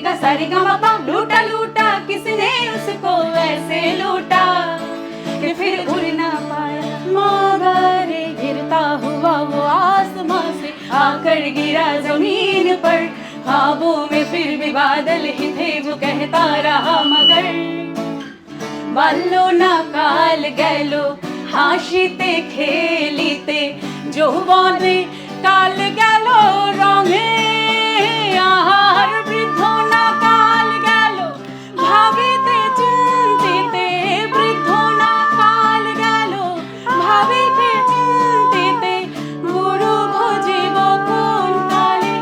गा मा पा लूटा लूटा किसने उसको ऐसे लूटा कि फिर उड़ ना पाया। मगर गिरता हुआ वो आसमां से आकर गिरा जमीन पर, ख्वाबों में फिर भी बादल ही थे वो कहता रहा मगर। बालो ना काल गैलो हाशिते खेलिते जो बने काल गैलो रंगे आहार বৃদ্ধ না কাল গেল ভাবিতে চিন্তিতে বৃদ্ধ না কাল গেল ভাবিতে চিন্তিতে গুরু ভজিব কোন কালে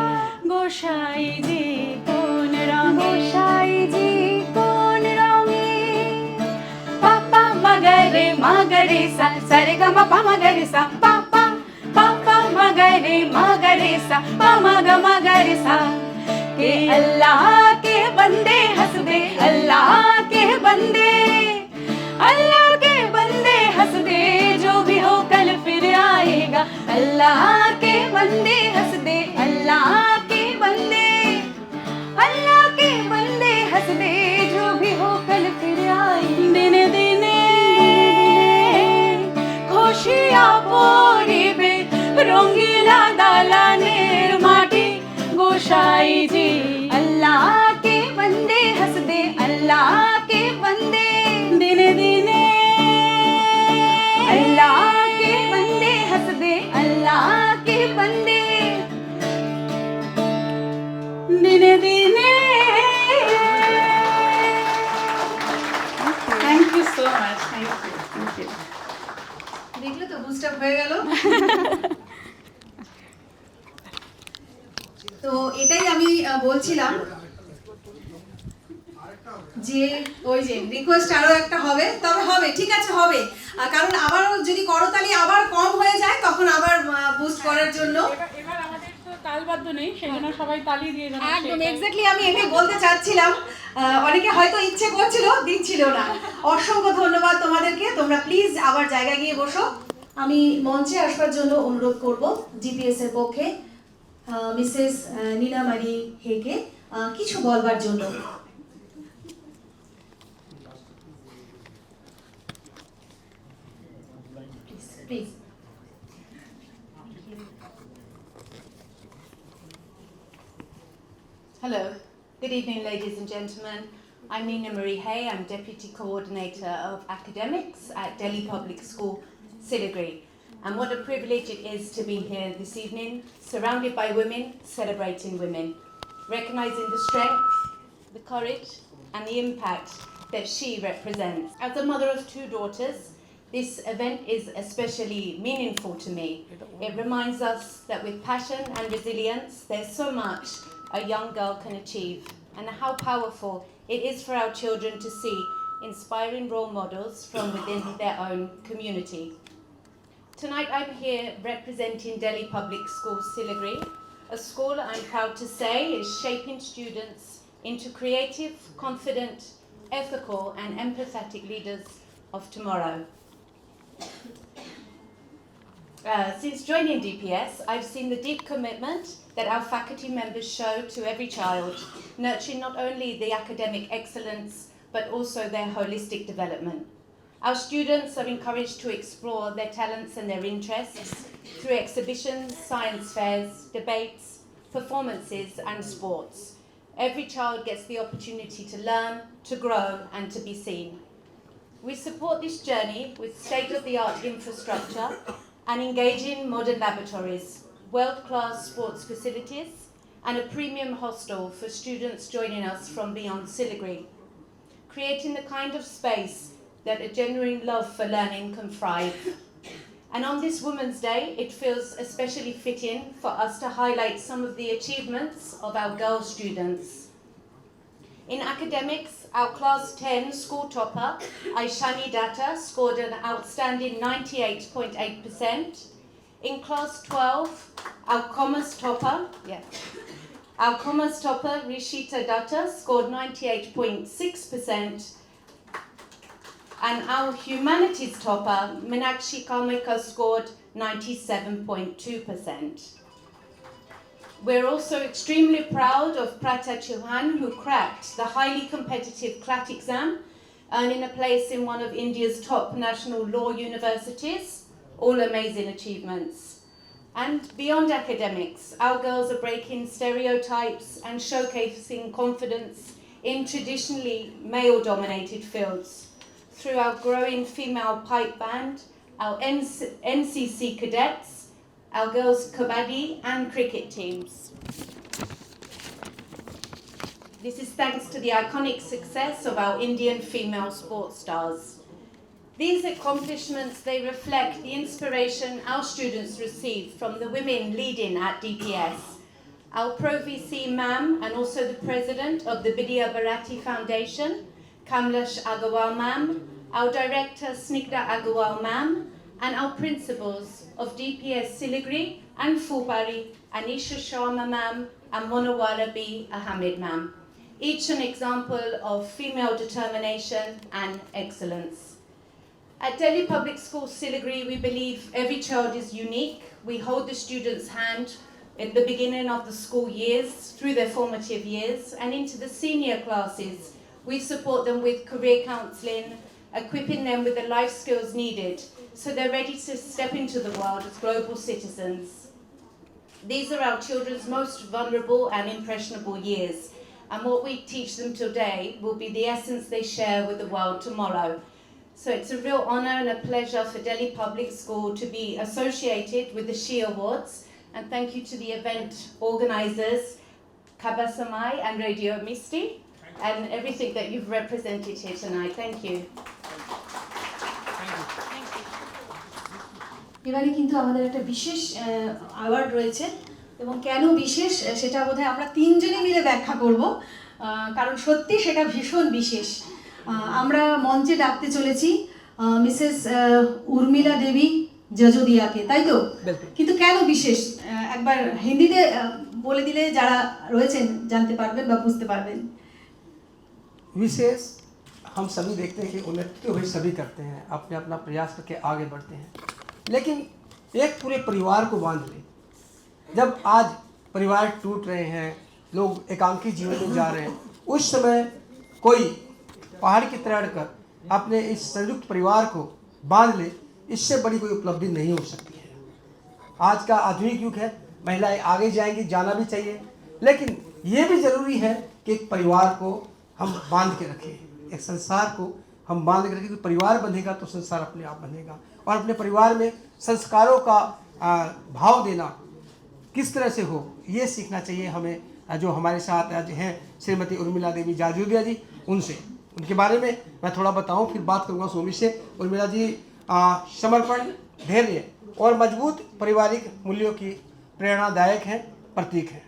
গোসাইজি কোন রঙে গোসাইজি কোন রঙে। পাপা মাগরে সা সারে গা মা পা মাগরে সা পাপা पापा मगरे सा पामा गा मगरे सा। के अल्लाह के बंदे हंस दे अल्लाह के बंदे, अल्लाह के बंदे हंस दे जो भी हो कल फिर आएगा। अल्लाह के बंदे हंस दे अल्लाह के बंदे, अल्लाह के बंदे हंस दे जो भी हो कल फिर आएगा। दिने दिने खुशियाँ পরিবে রঙ্গিলা দালানের মাটি গোসাইজি। अल्लाह के बंदे हंस दे अल्लाह के बंदे, दिने दिने अल्लाह के बंदे हंस दे अल्लाह के बंदे, दिने दिने। Thank you so much, thank you. দেখলে তো বুস্ট আপ হয়ে গেল। তো এটাই আমি বলছিলাম যে ওই যে রিকোয়েস্ট আরো একটা হবে, তবে হবে ঠিক আছে হবে, কারণ আবার যদি করতালি আবার কম হয়ে যায় তখন আবার বুস্ট করার জন্য। এবার আমাদের তো তালবাদ্য নেই, সেজন্য সবাই তালি দিয়ে যাবে। একদম এক্স্যাক্টলি আমি এটাই বলতে চাচ্ছিলাম। অনেকে হয়তো ইচ্ছে করছিল দিচ্ছিল না। অসংখ্য ধন্যবাদ তোমাদেরকে, তোমরা প্লিজ আবার জায়গায় গিয়ে বসো। আমি মঞ্চে আসবার জন্য অনুরোধ করব জিপিএস এর পক্ষে মিসেস নীলামারি হেকে কিছু বলবার জন্য। Please. Hello, good evening ladies and gentlemen. I'm Nina Marie Hay, I'm Deputy Coordinator of Academics at Delhi Public School, Siliguri. And what a privilege it is to be here this evening, surrounded by women, celebrating women, recognising the strength, the courage and the impact that she represents. As a mother of two daughters, this event is especially meaningful to me. It reminds us that with passion and resilience, there's so much a young girl can achieve, and how powerful it is for our children to see inspiring role models from within their own community. Tonight I'm here representing Delhi Public School, Siliguri, a school I'm proud to say is shaping students into creative, confident, ethical and empathetic leaders of tomorrow. Since joining DPS, I've seen the deep commitment that our faculty members show to every child, nurturing not only the academic excellence, but also their holistic development. Our students are encouraged to explore their talents and their interests through exhibitions, science fairs, debates, performances and sports. Every child gets the opportunity to learn, to grow and to be seen. We support this journey with state-of-the-art infrastructure and engaging modern laboratories, world-class sports facilities and a premium hostel for students joining us from beyond Siliguri, creating the kind of space that a genuine love for learning can thrive. And on this Women's Day, it feels especially fitting for us to highlight some of the achievements of our girl students. In academics, our class 10 school topper, Aishani Datta, scored an outstanding 98.8%. In class 12, our commerce topper, Our commerce topper, Rishita Datta, scored 98.6%. And our humanities topper, Meenakshi Karmika, scored 97.2%. We're also extremely proud of Prata Chauhan, who cracked the highly competitive CLAT exam, earning a place in one of India's top national law universities. All amazing achievements. And beyond academics, our girls are breaking stereotypes and showcasing confidence in traditionally male-dominated fields through our growing female pipe band, our NCC cadets, our girls' kabaddi and cricket teams. This is thanks to the iconic success of our Indian female sports stars. These accomplishments, they reflect the inspiration our students receive from the women leading at DPS. Our Pro VC ma'am and also the president of the Bidya Bharati Foundation, Kamlesh Agarwal ma'am, our director Snigdha Agarwal ma'am, and our principals of DPS Siliguri and Phupari, Anisha Sharma ma'am and Monowara B. Ahmed ma'am. Each an example of female determination and excellence. At Delhi Public School Siliguri, we believe every child is unique. We hold the students' hand at the beginning of the school years, through their formative years, and into the senior classes. We support them with career counselling, equipping them with the life skills needed so they're ready to step into the world as global citizens. These are our children's most vulnerable and impressionable years, and what we teach them today will be the essence they share with the world tomorrow. So it's a real honour and a pleasure for Delhi Public School to be associated with the She Awards, and thank you to the event organisers, Kabasamai and Radio Misti, and everything that you've represented here tonight. Thank you. এবারে কিন্তু আমাদের একটা বিশেষ award রয়েছে এবং কেন বিশেষ সেটা বোধহয় আমরা তিনজনে মিলে ব্যাখ্যা করব, কারণ সত্যি সেটা ভীষণ বিশেষ। আমরা মঞ্চে ডাকতে চলেছি মিসেস উর্মিলা দেবী জজোদিয়াকে, তাই তো? কিন্তু কেন বিশেষ একবার হিন্দিতে বলে দিলে যারা রয়েছেন জানতে পারবেন বা বুঝতে পারবেন। विशेष हम सभी देखते हैं कि उन्नति तो भाई सभी करते हैं, अपने अपना प्रयास करके आगे बढ़ते हैं, लेकिन एक पूरे परिवार को बांध ले। जब आज परिवार टूट रहे हैं, लोग एकांकी जीवन में जा रहे हैं, उस समय कोई पहाड़ की तरह अड़कर अपने इस संयुक्त परिवार को बांध ले, इससे बड़ी कोई उपलब्धि नहीं हो सकती है। आज का आधुनिक युग है, महिलाएं आगे जाएंगी, जाना भी चाहिए, लेकिन ये भी ज़रूरी है कि एक परिवार को हम बांध के रखें, एक संसार को हम बांध के रखें। परिवार बंधेगा तो संसार अपने आप बंधेगा, और अपने परिवार में संस्कारों का भाव देना किस तरह से हो, ये सीखना चाहिए हमें। जो हमारे साथ आज हैं श्रीमती उर्मिला देवी जाजोदिया जी, उनके बारे में मैं थोड़ा बताऊं, फिर बात करूंगा सोमी से। उर्मिला जी समर्पण, धैर्य और मजबूत पारिवारिक मूल्यों की प्रेरणादायक हैं, प्रतीक हैं।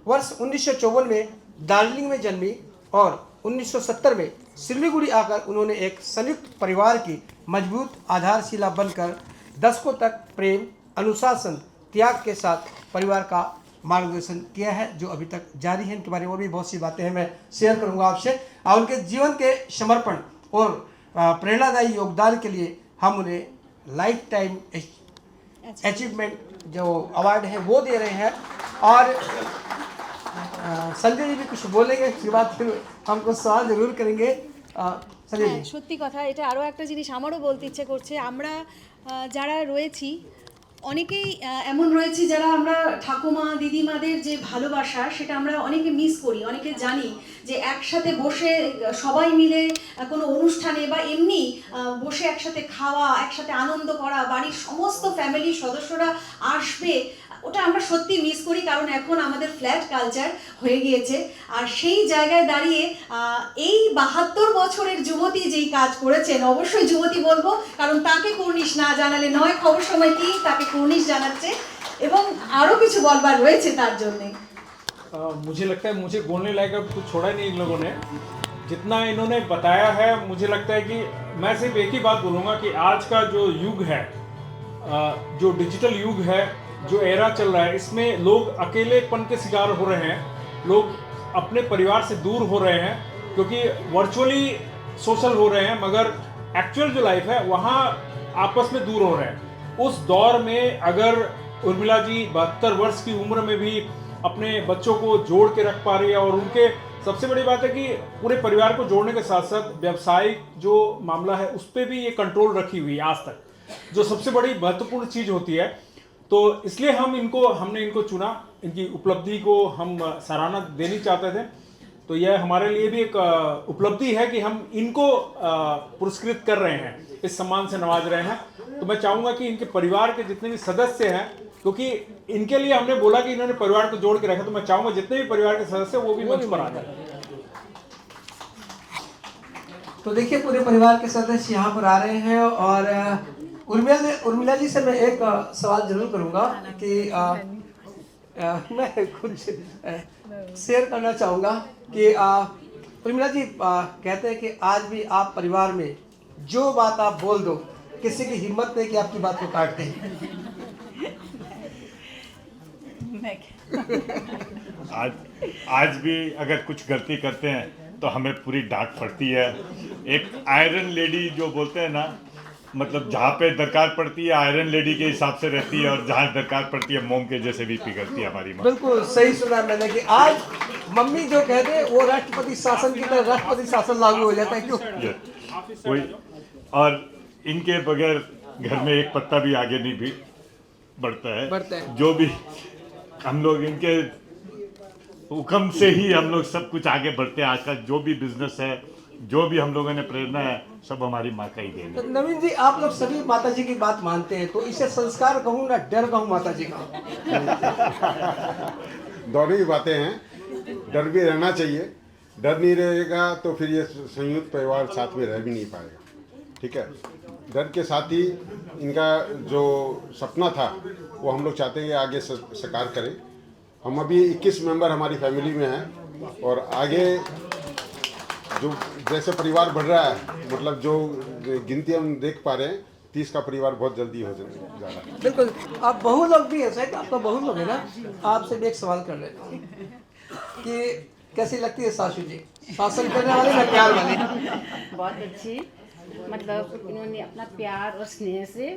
वर्ष 1954 में दार्जिलिंग में जन्मी और 1970 में सिलीगुड़ी आकर उन्होंने एक संयुक्त परिवार की मजबूत आधारशिला बनकर दशकों तक प्रेम, अनुशासन, त्याग के साथ परिवार का मार्गदर्शन किया है, जो अभी तक जारी है। इनके बारे में और भी बहुत सी बातें हैं, मैं शेयर करूंगा आपसे। और उनके जीवन के समर्पण और प्रेरणादायी योगदान के लिए हम उन्हें लाइफ टाइम अचीवमेंट जो अवार्ड है वो दे रहे हैं। और संजय जी भी कुछ बोलेंगे, उसके बाद फिर हम कुछ सवाल जरूर करेंगे। संजय जी। সত্যি কথা, এটা আরও একটা জিনিস আমারও বলতে ইচ্ছে করছে। আমরা যারা রয়েছি অনেকেই এমন রয়েছি যারা আমরা ঠাকুমা দিদিমাদের যে ভালোবাসা সেটা আমরা অনেকে মিস করি, অনেকে জানি যে একসাথে বসে সবাই মিলে কোনো অনুষ্ঠানে বা এমনি বসে একসাথে খাওয়া, একসাথে আনন্দ করা, বাড়ির সমস্ত ফ্যামিলির সদস্যরা আসবে, ওটা আমরা সত্যি মিস করি, কারণ এখন আমাদের ফ্ল্যাট কালচার হয়ে গিয়েছে। আর সেই জায়গায় দাঁড়িয়ে এই 72 বছরের যুবতী যেই কাজ করেছেন, অবশ্যই যুবতী বলবো, কারণ তাকে কুর্নিশ না জানালে নয়। খবর সময় কি তাকে কুর্নিশ জানাচ্ছে এবং আরও কিছু বলবার রয়েছে তার জন্যে। मुझे लगता है मुझे बोलने लायक अब कुछ छोड़ा नहीं इन लोगों ने, जितना इन्होंने बताया है। मुझे लगता है कि मैं सिर्फ एक ही बात बोलूँगा कि आज का जो युग है, जो डिजिटल युग है, जो एरा चल रहा है इसमें लोग अकेलेपन के शिकार हो रहे हैं, लोग अपने परिवार से दूर हो रहे हैं क्योंकि वर्चुअली सोशल हो रहे हैं, मगर एक्चुअल जो लाइफ है वहाँ आपस में दूर हो रहे हैं। उस दौर में अगर उर्मिला जी 72 वर्ष की उम्र में भी अपने बच्चों को जोड़ के रख पा रही है, और उनके सबसे बड़ी बात है कि पूरे परिवार को जोड़ने के साथ साथ व्यावसायिक जो मामला है उस पर भी ये कंट्रोल रखी हुई है आज तक, जो सबसे बड़ी महत्वपूर्ण चीज़ होती है। तो इसलिए हमने इनको चुना, इनकी उपलब्धि को हम सराहना देनी चाहते थे। तो यह हमारे लिए भी एक उपलब्धि है कि हम इनको पुरस्कृत कर रहे हैं, इस सम्मान से नवाज रहे हैं। तो मैं चाहूँगा कि इनके परिवार के जितने भी सदस्य हैं, क्योंकि इनके लिए हमने बोला कि इन्होंने परिवार को जोड़ के रखा, तो मैं चाहूँगा जितने भी परिवार के सदस्य वो भी मंच पर आ जाए। तो देखिए पूरे परिवार के सदस्य यहाँ पर आ रहे हैं, और उर्मिला जी से मैं एक सवाल जरूर करूँगा कि मैं कुछ शेयर करना चाहूँगा कि उर्मिला जी कहते हैं कि आज भी आप परिवार में जो बात आप बोल दो, किसी की हिम्मत नहीं कि आपकी बात को काटते हैं। आज भी अगर कुछ गलती करते हैं तो हमें पूरी डांट पड़ती है। एक आयरन लेडी जो बोलते हैं ना, मतलब जहाँ पे दरकार पड़ती है आयरन लेडी के हिसाब से रहती है, और जहाँ दरकार पड़ती है मोम के जैसे भी पिघलती है हमारी माँ। बिल्कुल सही सुना मैंने कि आज मम्मी जो कहते हैं वो राष्ट्रपति शासन की तरह राष्ट्रपति शासन लागू हो जाता है। क्यों? वही, और इनके बगैर घर में एक पत्ता भी आगे नहीं भी बढ़ता है। जो भी हम लोग इनके हुक्म से ही हम लोग सब कुछ आगे बढ़ते हैं। आज का जो भी बिजनेस है, जो भी हम लोगों ने प्रेरणा है, सब हमारी माँ का ही देन है। तो नवीन जी, आप लोग सभी माता जी की बात मानते हैं, तो इसे संस्कार कहूँ ना डर कहूँ माता जी का? दोनों ही बातें हैं, डर भी रहना चाहिए। डर नहीं रहेगा तो फिर ये संयुक्त परिवार साथ में रह भी नहीं पाएगा। ठीक है, डर के साथ ही इनका जो सपना था वो हम लोग चाहते हैं कि आगे साकार करें। हम अभी 21 मेंबर हमारी फैमिली में हैं, और आगे जो जैसे परिवार बढ़ रहा है, मतलब जो गिनती हम देख पा रहे हैं, 30 का परिवार बहुत जल्दी हो जा रहा है। बिल्कुल। आप बहु लोग भी हैं, शायद आप तो बहु लोग हैं ना। आपसे भी एक सवाल कर रहे हैं कि कैसी लगती है सासू जी, शासन करने वाले या प्यार वाले? बहुत अच्छी, मतलब इन्होंने अपना प्यार और स्नेह से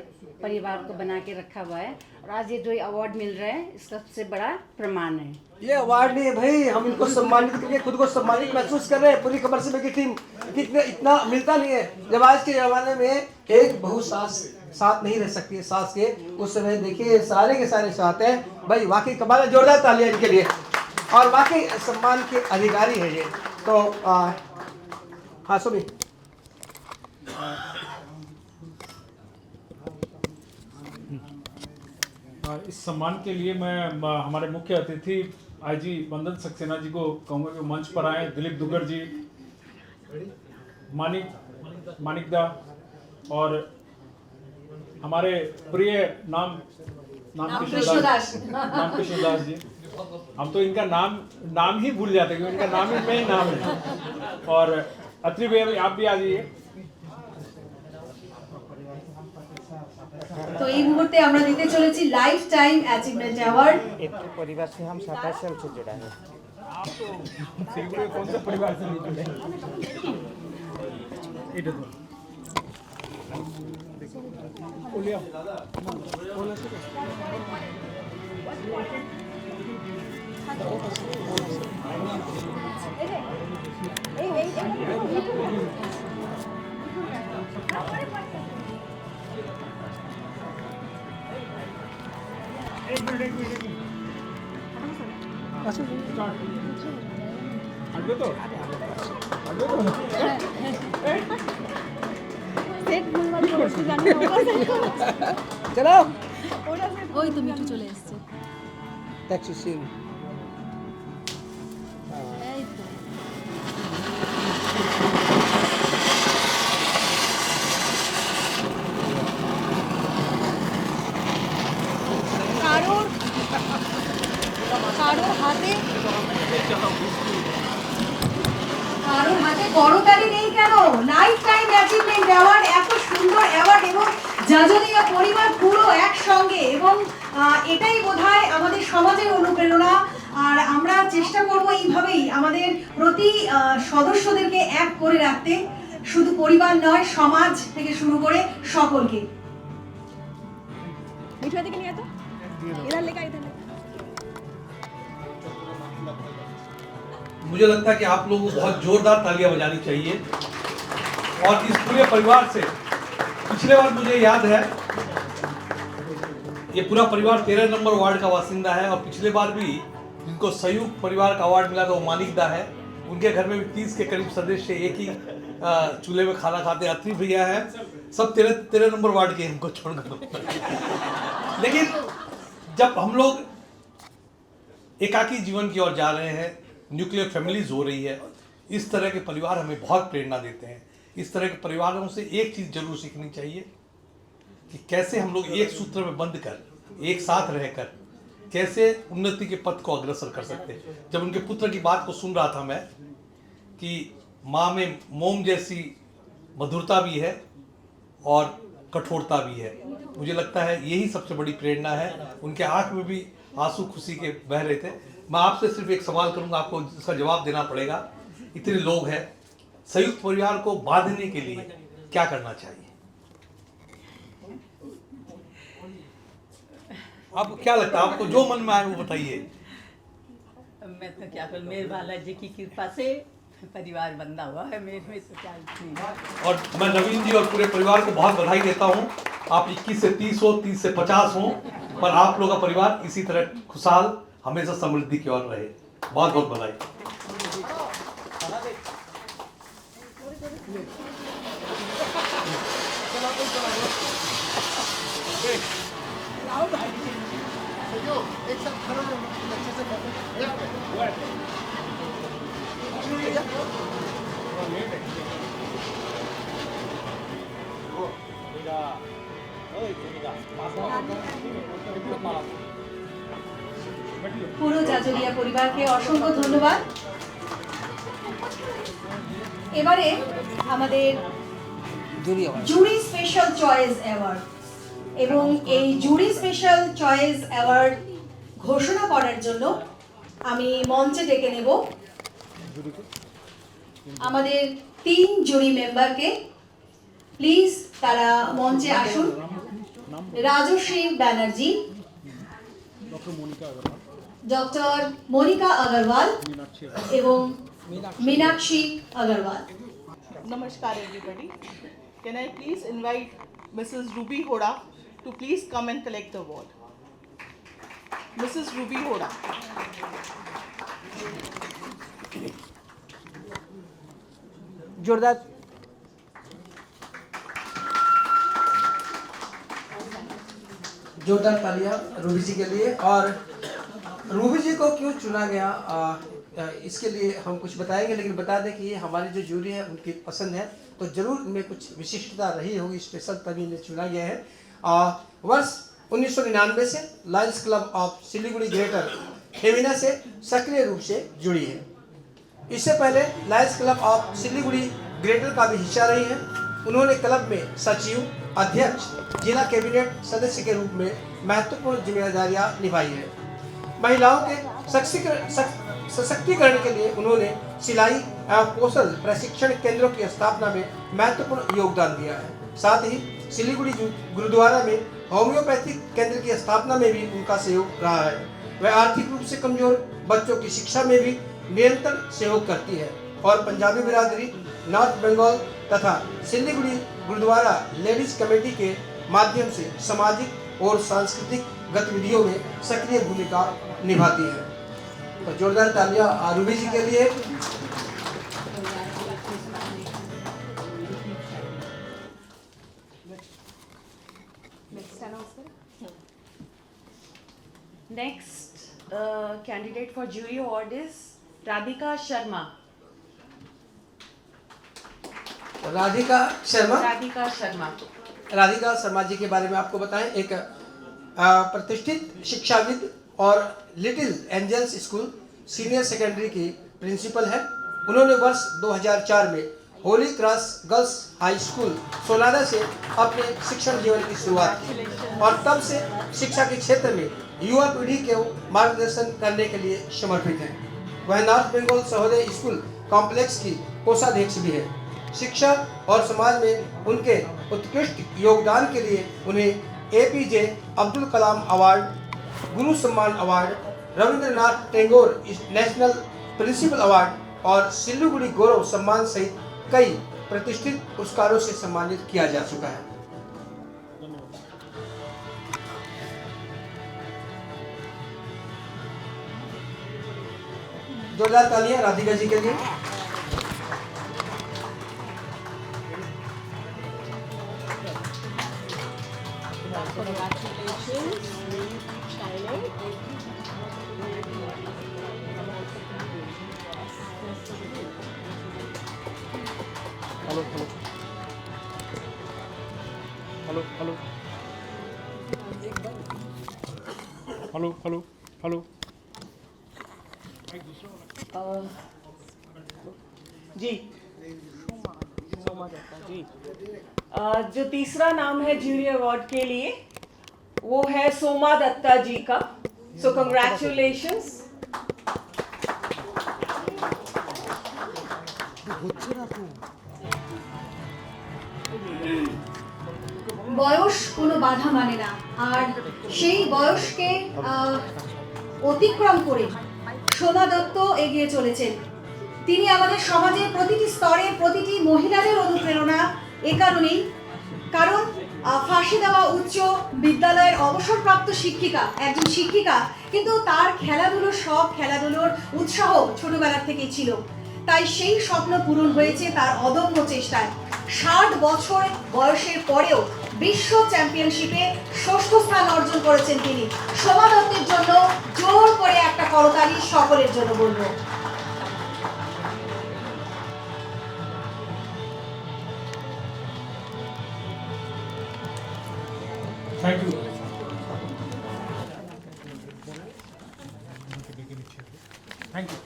परिवार को बना के रखा हुआ है, और आज ये जो अवार्ड मिल रहा है इसका सबसे बड़ा प्रमाण है। ये अवार्ड नहीं है भाई, हम इनको सम्मानित करके खुद को सम्मानित महसूस कर रहे हैं। पूरी खबर से टीम इतना मिलता नहीं है। जब आज के जमाने में एक बहू साथ नहीं रह सकती है सास के, उस समय देखिए सारे के सारे साथ हैं भाई। वाकई कमाल है, जोरदार तालियां इनके लिए, और वाकई सम्मान के अधिकारी है ये। तो हाँ सुनी। इस सम्मान के लिए मैं हमारे मुख्य अतिथि आईजी वंदन सक्सेना जी को कहूँगा कि मंच पर आए। दिलीप दुग्गड़ जी, मानिकदा, और हमारे प्रिय नाम कृष्णदास जी। हम तो इनका नाम ही भूल जाते हैं क्योंकि इनका नाम ही मेन नाम है। और अत्रि भैया आप भी आ जाइए। তো এই মুহূর্তে আমরা দিতে চলেছি লাইফ টাইম অ্যাচিভমেন্ট অ্যাওয়ার্ড। एक परिवार से हम 27 साल से जुड़ा है। आप तो सिंगल कौन से परिवार से नहीं जुड़े? এটা তো ওলিয়া एक मिनट अच्छा स्टार्ट हटो तो सेट मुलबादी করতে জানি না। चलो ওই তো মিঠু চলে এসেছে। टैक्सी सीन এই তো কারোর হাতে করতালি নেই কেন? লাইফ টাইম অ্যাচিভমেন্ট অ্যাওয়ার্ড, এত সুন্দর অ্যাওয়ার্ড, এবং যাজনীয় পরিবার পুরো একসঙ্গে, এবং এটাই বোধহয় আমাদের সমাজের অনুপ্রেরণা। আর আমরা চেষ্টা করব এইভাবেই আমাদের প্রতি সদস্যদেরকে এক করে রাখতে, শুধু পরিবার নয়, সমাজ থেকে শুরু করে সকলকে। मिठुआ दिखे नहीं आता इधर लेकर इधर मुझे लगता है कि आप लोगों को बहुत जोरदार तालियां बजानी चाहिए। और इस पूरे परिवार से पिछले बार मुझे याद है, ये पूरा परिवार 13 नंबर वार्ड का बासिंदा है और पिछले बार भी जिनको संयुक्त परिवार का अवार्ड मिला था वो मानिकदा है। उनके घर में भी 30 के करीब सदस्य एक ही चूल्हे में खाना खाते। अत्री भैया है, सब 13 नंबर वार्ड के इनको छोड़कर। लेकिन जब हम लोग एकाकी जीवन की ओर जा रहे हैं, न्यूक्लियर फैमिलीज हो रही है, इस तरह के परिवार हमें बहुत प्रेरणा देते हैं। इस तरह के परिवारों से एक चीज़ जरूर सीखनी चाहिए कि कैसे हम लोग एक सूत्र में बंध कर, एक साथ रहकर कैसे उन्नति के पथ को अग्रसर कर सकते हैं। जब उनके पुत्र की बात को सुन रहा था मैं कि माँ में मोम जैसी मधुरता भी है और कठोरता भी है, मुझे लगता है यही सबसे बड़ी प्रेरणा है। उनके आँख में भी आंसू खुशी के बह रहे थे। मैं आपसे सिर्फ एक सवाल करूंगा, आपको इसका जवाब देना पड़ेगा। इतने लोग हैं, संयुक्त परिवार को बांधने के लिए क्या करना चाहिए? आपको क्या लगता है? आपको जो मन में आए वो बताइए। मैं तो क्या करूँ, मेरे बालाजी की कृपा से परिवार बंधा हुआ है, मेरे में तो क्या नहीं। और मैं नवीन जी और पूरे परिवार को बहुत बधाई देता हूँ। आप 21 से 30 हो, 30 से 50 हो, पर आप लोग का परिवार इसी तरह खुशहाल हमेशा समृद्धि की ओर रहे। बहुत बहुत बधाई। পুরো জাজরিয়া পরিবারকে অসংখ্য ধন্যবাদ। এবারে আমাদের জুরি স্পেশাল চয়েস অ্যাওয়ার্ড, এবং এই জুরি স্পেশাল চয়েস অ্যাওয়ার্ড ঘোষণা করার জন্য আমি মঞ্চে ডেকে নেব আমাদের 3 জুরি মেম্বারকে। প্লিজ তারা মঞ্চে আসুন। রাজশ্রী ব্যানার্জি, ডক্টর मोनिका अग्रवाल এবং Meenakshi Agarwal. Namaskar everybody. Can I please invite Mrs. Ruby Hoda to please come and collect the award. Mrs. Ruby Hoda. जोरदार तालियां रूबी जी के लिए। और रूबी जी को क्यों चुना गया इसके लिए हम कुछ बताएंगे, लेकिन बता दें कि ये हमारी जो जूरी है उनकी पसंद है, तो जरूर इनमें कुछ विशिष्टता रही होगी, स्पेशल तभी इन्हें चुना गया है। वर्ष 1999 से Lions Club of Siliguri Greater हेविना से सक्रिय रूप से जुड़ी है। इससे पहले Lions Club of Siliguri Greater का भी हिस्सा रही है। उन्होंने क्लब में सचिव, अध्यक्ष, जिला कैबिनेट सदस्य के रूप में महत्वपूर्ण जिम्मेदारियां निभाई है। महिलाओं के सशक्तिकरण के लिए उन्होंने सिलाई एवं कौशल प्रशिक्षण केंद्रों की स्थापना में महत्वपूर्ण योगदान दिया है। साथ ही सिलीगुड़ी गुरुद्वारा में होम्योपैथिक केंद्र की स्थापना में भी उनका सहयोग रहा है। वह आर्थिक रूप से कमजोर बच्चों की शिक्षा में भी निरंतर सहयोग करती है और पंजाबी बिरादरी, नॉर्थ बंगाल तथा सिलीगुड़ी गुरुद्वारा लेडीज कमेटी के माध्यम से सामाजिक और सांस्कृतिक गतिविधियों में सक्रिय भूमिका निभाती है। तो जोरदार तालियां रूबी जी के लिए। Next candidate for jury award is Radhika Sharma. Radhika Sharma. Radhika Sharma ji के बारे में आपको बताएं, एक प्रतिष्ठित शिक्षाविद और Little Angels School Senior Secondary की प्रिंसिपल है। उन्होंने वर्ष 2004 में Holy Cross Girls High School Sonara से अपने शिक्षण जीवन की शुरुआत की और तब से शिक्षा के क्षेत्र में युवा पीढ़ी को मार्गदर्शन करने के लिए समर्पित हैं। वह north Bengal Sahodaya school complex की कोषाध्यक्ष भी है। शिक्षा और समाज में उनके उत्कृष्ट योगदान के लिए उन्हें APJ Abdul Kalam award, Guru Samman award, Rabindranath Tagore national principal award और सिल्लीगुड़ी गौरव सम्मान सहित कई प्रतिष्ठित पुरस्कारों से सम्मानित किया जा चुका है। जोरदार तालियां राधिका जी के लिए। Hello hello hello hello hello hello जी जी जो तीसरा नाम है जूरी अवार्ड के लिए वो है सोमा दत्ता जी का। सो कंग्रेचुलेशंस। বয়স কোনো বাধা মানে না, আর সেই বয়সকে অতিক্রম করে সোমা দত্ত এগিয়ে চলেছেন। তিনি আমাদের সমাজের প্রতিটি স্তরে প্রতিটি মহিলাদের অনুপ্রেরণা। এ কারণেই কারণ ফাঁসি দেওয়া উচ্চ বিদ্যালয়ের অবসরপ্রাপ্ত শিক্ষিকা, একজন শিক্ষিকা, কিন্তু তার খেলাধুলোর শখ, খেলাধুলোর উৎসাহ ছোটবেলার থেকেই ছিল। তাই সেই স্বপ্ন পূরণ হয়েছে তার অদম্য চেষ্টায়। 60 বছর বয়সের পরেও বিশ্ব চ্যাম্পিয়নশিপে 6ষ্ঠ স্থান অর্জন করেছেন তিনি। সোমা দত্তের জন্য জোর করে একটা করতালি সকলের জন্য বলবো। Thank you. Thank you.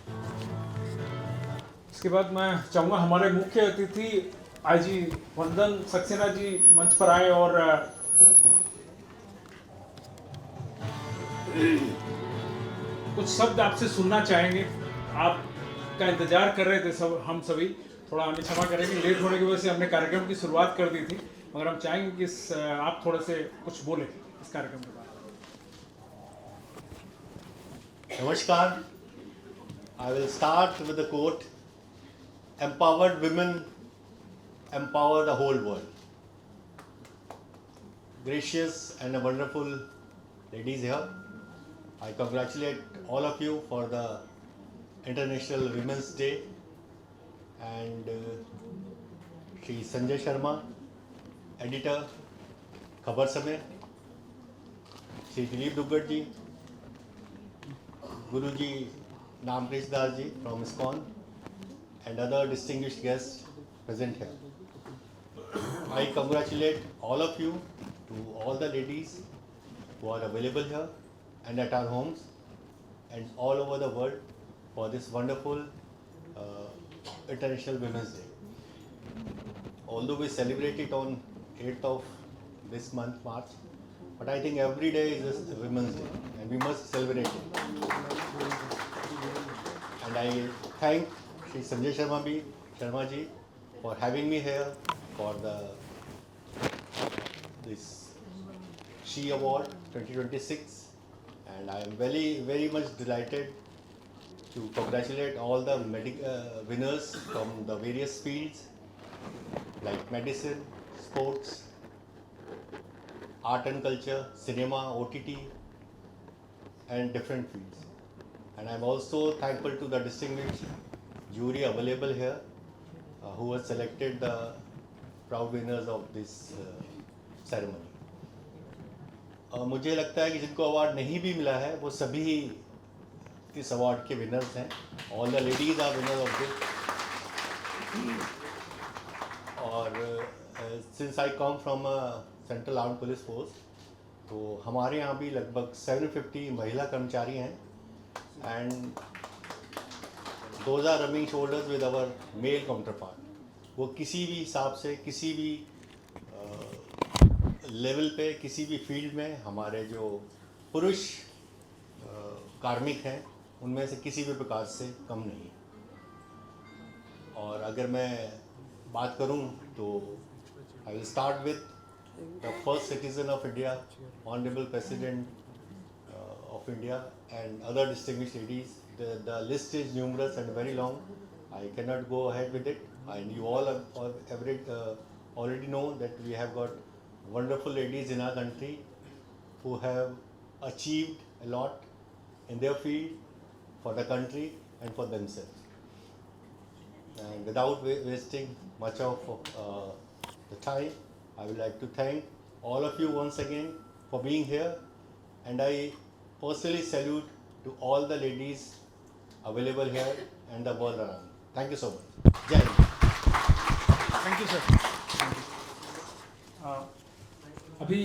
इसके बाद मैं चाहूँगा हमारे मुख्य अतिथि IG वंदन सक्सेना जी मंच पर आए और कुछ शब्द आपसे सुनना चाहेंगे। आपका इंतजार कर रहे थे सब, हम सभी। थोड़ा हमें क्षमा करेंगे, लेट होने की वजह से हमने कार्यक्रम की शुरुआत कर दी थी, मगर हम चाहेंगे कि आप थोड़े से कुछ बोले इस कार्यक्रम के बारे में। नमस्कार। I will start with the quote, empowered women empower the whole world. Gracious and wonderful ladies here, I congratulate all of you for the International Women's Day, and Shri Sanjay Sharma, editor, Khabar Samay, Shri Dilip Duggar ji, Guruji Namkrish Das ji from ISKCON, and other distinguished guests present here. I congratulate all of you, to all the ladies who are available here and at our homes and all over the world for this wonderful International Women's Day. Although we celebrate it on 8th of this month, March, but I think every day is a Women's Day and we must celebrate it. And I thank Shri Sanjay Sharma ji for having me here for this She Award 2026, and I am very much delighted to congratulate all the winners from the various fields like medicine, sports, art and culture, cinema, OTT, and different fields. And I am also thankful to the distinguished jury available here who has selected the proud winners of this ceremony. मुझे लगता है कि जिनको award नहीं भी मिला है वो सभी इस अवार्ड के विनर्स हैं. All the ladies are winner of this. और since I come from central arm police force, तो हमारे यहाँ भी लगभग 750 महिला कर्मचारी हैं, and those are rubbing shoulders with our male counterpart. वो किसी भी हिसाब से, किसी भी लेवल पे किसी भी फील्ड में हमारे जो पुरुष कार्मिक हैं उनमें से किसी भी प्रकार से कम नहीं। और अगर मैं बात करूं तो I will start with the first citizen of India, honourable president of India and other distinguished ladies. The list is numerous and very long. I cannot go ahead with it. And you all already know that we have got wonderful ladies in our country who have achieved a lot in their field for the country and for themselves. And without wasting much of the time, I would like to thank all of you once again for being here, and I personally salute to all the ladies available here and the world around. Thank you so much. Jai Hind. Thank you sir. अभी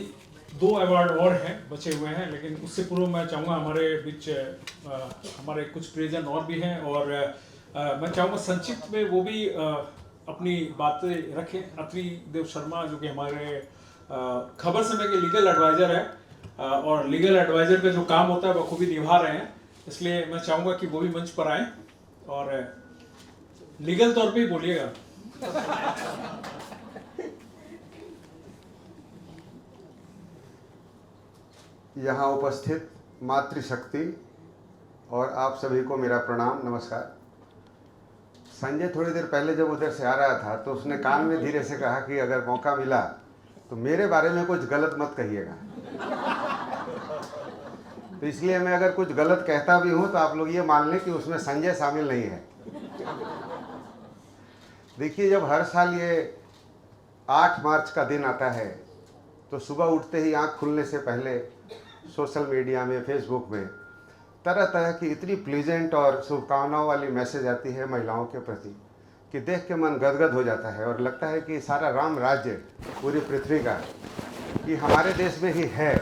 2 award और हैं बचे हुए हैं, लेकिन उससे पूर्व मैं चाहूँगा हमारे बीच हमारे कुछ प्रियजन और भी हैं, और मैं चाहूँगा संक्षिप्त में वो भी अपनी बातें रखें। अत्रि देव शर्मा जो कि हमारे खबर समय के लीगल एडवाइज़र हैं, और लीगल एडवाइज़र का जो काम होता है वो खूबी निभा रहे हैं, इसलिए मैं चाहूँगा कि वो भी मंच पर आएँ और लीगल तौर पे ही बोलिएगा। यहाँ उपस्थित मातृशक्ति और आप सभी को मेरा प्रणाम, नमस्कार। संजय थोड़ी देर पहले जब उधर से आ रहा था तो उसने कान में धीरे से कहा कि अगर मौका मिला तो मेरे बारे में कुछ गलत मत कहिएगा। तो इसलिए मैं अगर कुछ गलत कहता भी हूँ तो आप लोग ये मान लें कि उसमें संजय शामिल नहीं है। देखिए, जब हर साल ये 8 मार्च का दिन आता है तो सुबह उठते ही आँख खुलने से पहले सोशल मीडिया में, फेसबुक में तरह तरह की इतनी प्लीजेंट और शुभकामनाओं वाली मैसेज आती है महिलाओं के प्रति कि देख के मन गदगद हो जाता है और लगता है कि सारा राम राज्य पूरी पृथ्वी का कि हमारे देश में ही है।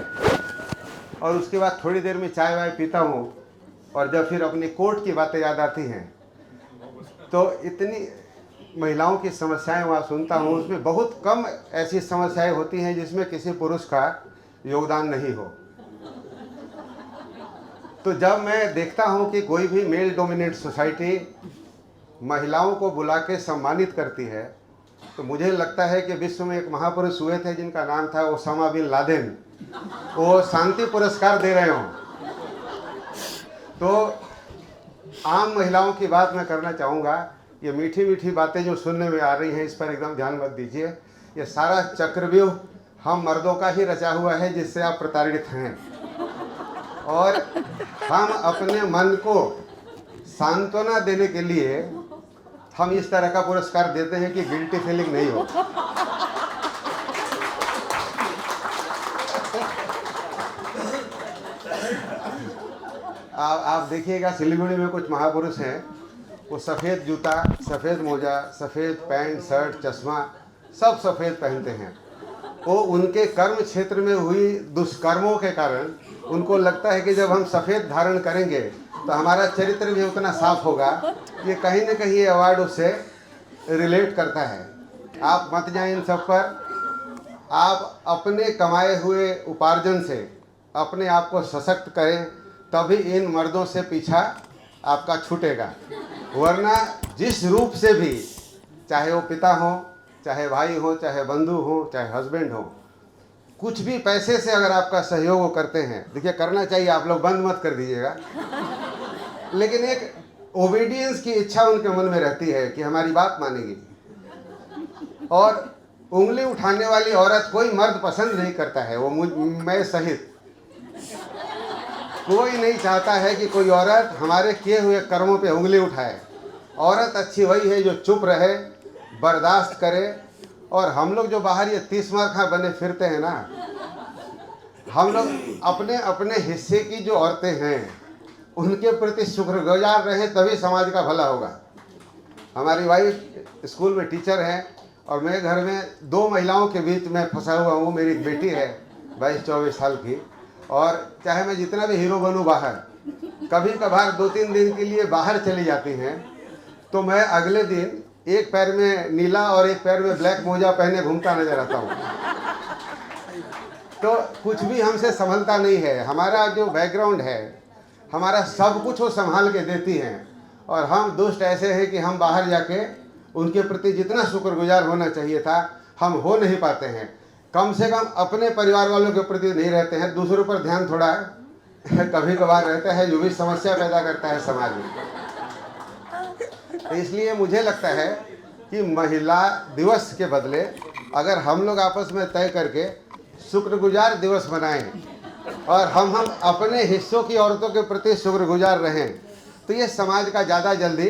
और उसके बाद थोड़ी देर में चाय वाय पीता हूँ और जब फिर अपनी कोर्ट की बातें याद आती हैं तो इतनी महिलाओं की समस्याएं वहाँ सुनता हूँ, उसमें बहुत कम ऐसी समस्याएं होती हैं जिसमें किसी पुरुष का योगदान नहीं हो। तो जब मैं देखता हूँ कि कोई भी मेल डोमिनेट सोसाइटी महिलाओं को बुला के सम्मानित करती है तो मुझे लगता है कि विश्व में एक महापुरुष हुए थे जिनका नाम था ओसामा बिन लादेन, वो शांति पुरस्कार दे रहे हों। तो आम महिलाओं की बात मैं करना चाहूँगा, ये मीठी मीठी बातें जो सुनने में आ रही हैं इस पर एकदम ध्यान मत दीजिए। ये सारा चक्रव्यूह हम मर्दों का ही रचा हुआ है जिससे आप प्रताड़ित हैं, और हम अपने मन को सांत्वना देने के लिए हम इस तरह का पुरस्कार देते हैं कि गिल्टी फीलिंग नहीं हो। आप देखिएगा, सिलीगुड़ी में कुछ महापुरुष हैं, वो सफ़ेद जूता, सफ़ेद मोजा, सफ़ेद पैंट शर्ट चश्मा सब सफ़ेद पहनते हैं। वो उनके कर्म क्षेत्र में हुई दुष्कर्मों के कारण उनको लगता है कि जब हम सफ़ेद धारण करेंगे तो हमारा चरित्र भी उतना साफ होगा। ये कहीं न कहीं ये अवार्ड उससे रिलेट करता है। आप मत जाएं इन सब पर। आप अपने कमाए हुए उपार्जन से अपने आप को सशक्त करें, तभी इन मर्दों से पीछा आपका छूटेगा। वरना जिस रूप से भी, चाहे वो पिता हो, चाहे भाई हो, चाहे बंधु हो, चाहे हस्बैंड हो, कुछ भी पैसे से अगर आपका सहयोग वो करते हैं, देखिए करना चाहिए, आप लोग बंद मत कर दीजिएगा, लेकिन एक ओबीडियंस की इच्छा उनके मन में रहती है कि हमारी बात मानेगी। और उंगली उठाने वाली औरत कोई मर्द पसंद नहीं करता है, वो मैं सहित कोई नहीं चाहता है कि कोई औरत हमारे किए हुए कर्मों पे उंगली उठाए। औरत अच्छी वही है जो चुप रहे, बर्दाश्त करे। और हम लोग जो बाहर ये 30 मार्खा बने फिरते हैं ना, हम लोग अपने अपने हिस्से की जो औरतें हैं उनके प्रति शुक्रगुजार रहें, तभी समाज का भला होगा। हमारी वाइफ स्कूल में टीचर हैं और मैं घर में 2 महिलाओं के बीच में फंसा हुआ हूँ। मेरी बेटी है 22-24 साल की, और चाहे मैं जितना भी हीरो बनूँ बाहर, कभी कभार 2-3 दिन के लिए बाहर चली जाती हैं तो मैं अगले दिन एक पैर में नीला और एक पैर में ब्लैक मोजा पहने घूमता नजर आता हूँ। तो कुछ भी हमसे संभलता नहीं है। हमारा जो बैकग्राउंड है, हमारा सब कुछ वो संभाल के देती हैं, और हम दुष्ट ऐसे हैं कि हम बाहर जाके उनके प्रति जितना शुक्रगुजार होना चाहिए था हम हो नहीं पाते हैं। कम से कम अपने परिवार वालों के प्रति नहीं रहते हैं, दूसरों पर ध्यान थोड़ा कभी कभार रहता है, जो भी समस्या पैदा करता है समाज में। तो इसलिए मुझे लगता है कि महिला दिवस के बदले अगर हम लोग आपस में तय करके शुक्रगुजार दिवस मनाएं और हम अपने हिस्सों की औरतों के प्रति शुक्रगुजार रहें, तो ये समाज का ज़्यादा जल्दी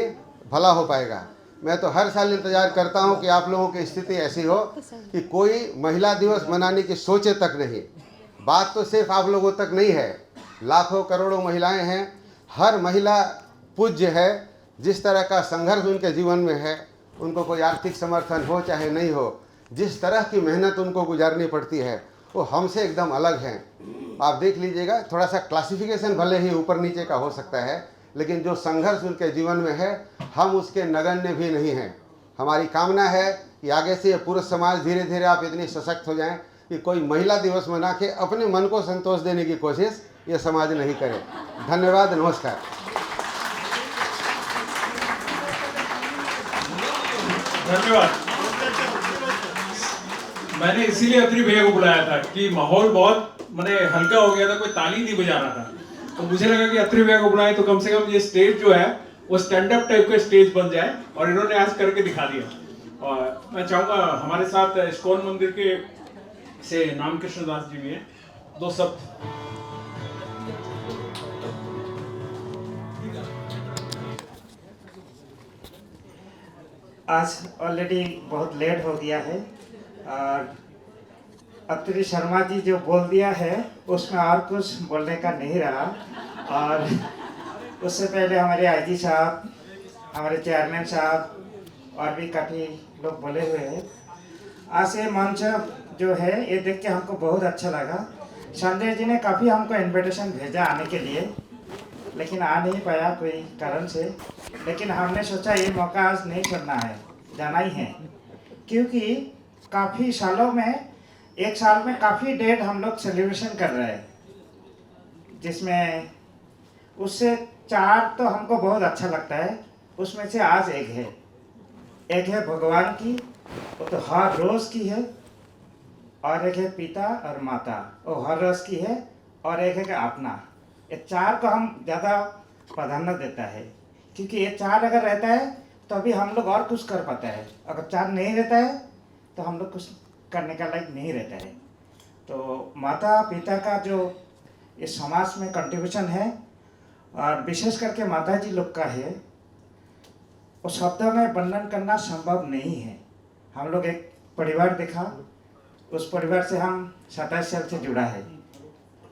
भला हो पाएगा। मैं तो हर साल इंतज़ार करता हूँ कि आप लोगों की स्थिति ऐसी हो कि कोई महिला दिवस मनाने की सोचे तक नहीं। बात तो सिर्फ आप लोगों तक नहीं है, लाखों करोड़ों महिलाएं हैं, हर महिला पूज्य है। जिस तरह का संघर्ष उनके जीवन में है, उनको कोई आर्थिक समर्थन हो चाहे नहीं हो, जिस तरह की मेहनत उनको गुजारनी पड़ती है, वो हमसे एकदम अलग हैं। आप देख लीजिएगा, थोड़ा सा क्लासिफिकेशन भले ही ऊपर नीचे का हो सकता है, लेकिन जो संघर्ष उनके जीवन में है हम उसके नगण्य भी नहीं हैं। हमारी कामना है कि आगे से ये पुरुष समाज धीरे धीरे आप इतनी सशक्त हो जाएं कि कोई महिला दिवस मना के अपने मन को संतोष देने की कोशिश ये समाज नहीं करे। धन्यवाद, नमस्कार। धन्यवाद। मैंने इसीलिए अत्री भैया को बुलाया था कि माहौल बहुत मैंने हल्का हो गया था, कोई ताली नहीं बजा रहा था, तो मुझे लगा कि अत्री भैया को बुलाए तो कम से कम ये स्टेज जो है वो स्टैंड अप टाइप का स्टेज बन जाए, और इन्होंने आज करके दिखा दिया। और मैं चाहूँगा हमारे साथ इस्कॉन मंदिर के से नाम कृष्णदास जी भी हैं, दो शब्द। आज ऑलरेडी बहुत लेट हो गया है और अत्री शर्मा जी जो बोल दिया है उसमें और कुछ बोलने का नहीं रहा। और उससे पहले हमारे आईजी साहब, हमारे चेयरमैन साहब और भी काफ़ी लोग बोले हुए हैं। आज ये मंच जो है ये देख के हमको बहुत अच्छा लगा। संजय जी ने काफ़ी हमको इनविटेशन भेजा आने के लिए, लेकिन आ नहीं पाया कोई कारण से। लेकिन हमने सोचा ये मौका आज नहीं छोड़ना है, जाना ही है, क्योंकि काफ़ी सालों में, एक साल में काफ़ी डेट हम लोग सेलिब्रेशन कर रहे हैं, जिसमें उससे 4 तो हमको बहुत अच्छा लगता है। उसमें से आज एक है भगवान की, वो तो हर रोज़ की है, और एक है पिता और माता, वो हर रोज़ की है, और एक है अपना। ये 4 को हम ज़्यादा प्राधान्य देता है, क्योंकि ये 4 अगर रहता है तो अभी हम लोग और कुछ कर पाता है। अगर 4 नहीं रहता है तो हम लोग कुछ करने का लायक नहीं रहता है। तो माता पिता का जो इस समाज में कंट्रीब्यूशन है, और विशेष करके माता जी लोग का है, वो शब्दों में वर्णन करना संभव नहीं है। हम लोग एक परिवार देखा, उस परिवार से हम 27 साल से जुड़ा है,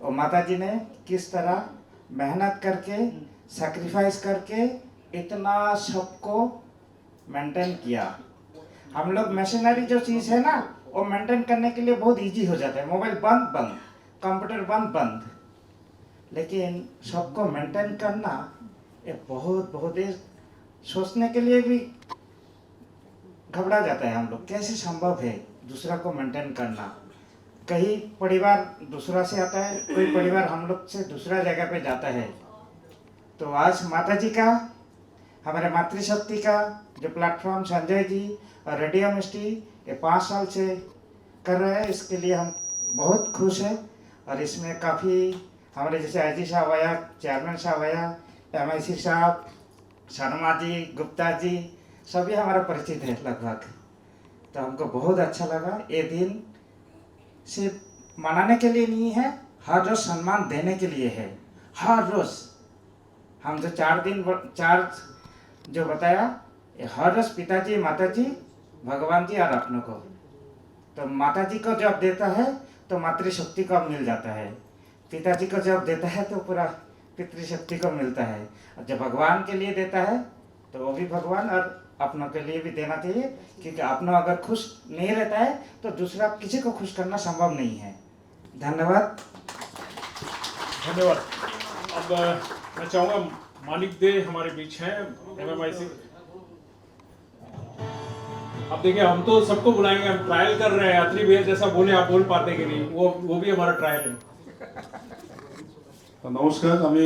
और माता जी ने किस तरह मेहनत करके, सैक्रिफाइस करके इतना सबको मेंटेन किया। हम लोग मशीनरी जो चीज़ है ना, वो मेंटेन करने के लिए बहुत इजी हो जाता है, मोबाइल बंद, कंप्यूटर बंद, लेकिन सबको मेंटेन करना ये बहुत ही सोचने के लिए भी घबरा जाता है हम लोग, कैसे संभव है दूसरा को मेंटेन करना। कहीं परिवार दूसरा से आता है, कोई परिवार हम लोग से दूसरा जगह पे जाता है। तो आज माता जी का, हमारे मातृशक्ति का जो प्लेटफॉर्म संजय जी और रेडियो मिस्टी ये 5 साल से कर रहे हैं, इसके लिए हम बहुत खुश हैं। और इसमें काफ़ी हमारे जैसे आईजी साहब आया, चेयरमैन साहब आया, MIC साहब, शर्मा जी, गुप्ता जी, सभी हमारा परिचित है लगभग। तो हमको बहुत अच्छा लगा। ये दिन सिर्फ मनाने के लिए नहीं है, हर रोज़ सम्मान देने के लिए है। हर रोज़ हम जो 4 जो बताया, ये हर रोज़ पिताजी, माताजी, भगवान जी और अपनों को। तो माताजी को जब देता है तो मातृशक्ति को मिल जाता है, पिताजी को जब देता है तो पूरा पितृशक्ति को मिलता है, और जब भगवान के लिए देता है तो वो भी भगवान और अपनों के लिए भी देना चाहिए, क्योंकि अपना अगर खुश नहीं रहता है तो दूसरा किसी को खुश करना संभव नहीं है। धन्यवाद। अब मैं चाहूँगा मानिक दे हमारे बीच हैं, MMIC। अब देखिए हम तो सबको बुलाएंगे, हम ट्रायल कर रहे हैं। यात्री भैया जैसा बोले आप बोल पाते कि नहीं, वो भी हमारा ट्रायल है। নমস্কার, আমি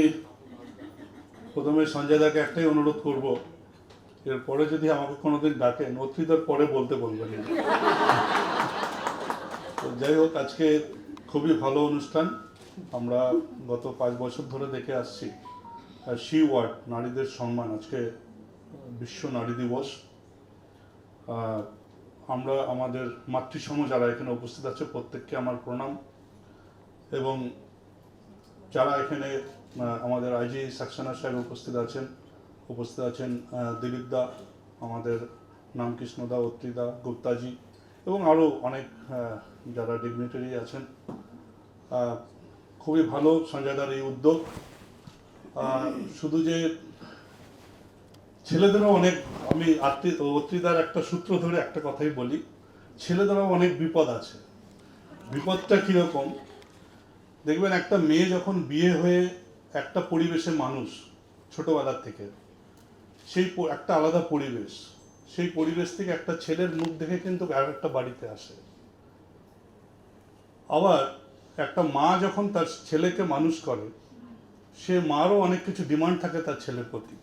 প্রথমে সঞ্জয় দাকে একটাই অনুরোধ করব, এরপরে যদি আমাকে কোনোদিন ডাকেন অতিথিদের পরে বলতে বলবেন। তো যাই হোক, আজকে খুবই ভালো অনুষ্ঠান, আমরা গত 5 বছর ধরে দেখে আসছি। শি ওয়ার্ড, নারীদের সম্মান, আজকে বিশ্ব নারী দিবস। আমরা আমাদের মাতৃসম যারা এখানে উপস্থিত আছে প্রত্যেককে আমার প্রণাম, এবং যারা এখানে আমাদের আইজি সাক্সেনা সাহেব উপস্থিত আছেন দিলীপ দা, আমাদের নামকৃষ্ণ দা, অত্রিদা, গুপ্তাজি এবং আরও অনেক যারা ডিগনিটারি আছেন। খুবই ভালো সঞ্জয় দার এই উদ্যোগ। শুধু যে ছেলেদেরও অনেক, আমি অত্রিদার একটা সূত্র ধরে একটা কথাই বলি, ছেলেদেরও অনেক বিপদ আছে। বিপদটা কীরকম দেখবেন, একটা মেয়ে যখন বিয়ে হয়ে একটা পরিবেশে মানুষ ছোটবেলার থেকে, সেই একটা আলাদা পরিবেশ, সেই পরিবেশ থেকে একটা ছেলের মুখ দেখে কিন্তু আর একটা বাড়িতে আসে। আবার একটা মা যখন তার ছেলেকে মানুষ করে, সে মারও অনেক কিছু ডিমান্ড থাকে তার ছেলের প্রতি,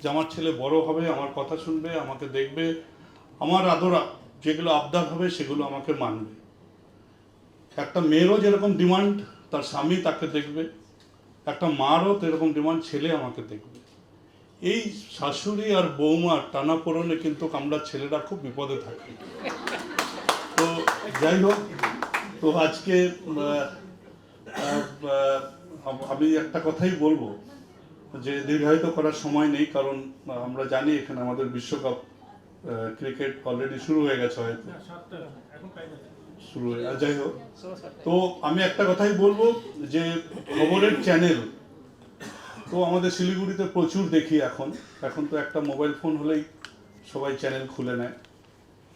যে আমার ছেলে বড় হবে, আমার কথা শুনবে, আমাকে দেখবে, আমার আদরা যেগুলো আবদার হবে সেগুলো আমাকে মানবে। একটা মেয়েরও যেরকম ডিমান্ড তার স্বামী তাকে দেখবে, একটা মারও তো এরকম ডিমান্ড ছেলে আমাকে দেখবে। এই শাশুড়ি আর বৌমার টানাপোড়েনে কিন্তু আমরা ছেলেরা খুব বিপদে থাকি। তো যাই হোক, তো আজকে আমি একটা কথাই বলবো, যে দীর্ঘায়িত করার সময় নেই, কারণ আমরা জানি এখানে আমাদের বিশ্বকাপ ক্রিকেট অলরেডি শুরু হয়ে গেছে, হয়তো শুরু হয়ে, যাই হোক। তো আমি একটা কথাই বলবো, যে খবরের চ্যানেল তো আমাদের শিলিগুড়িতে প্রচুর দেখি। এখন তো একটা মোবাইল ফোন হলেই সবাই চ্যানেল খুলে নেয়,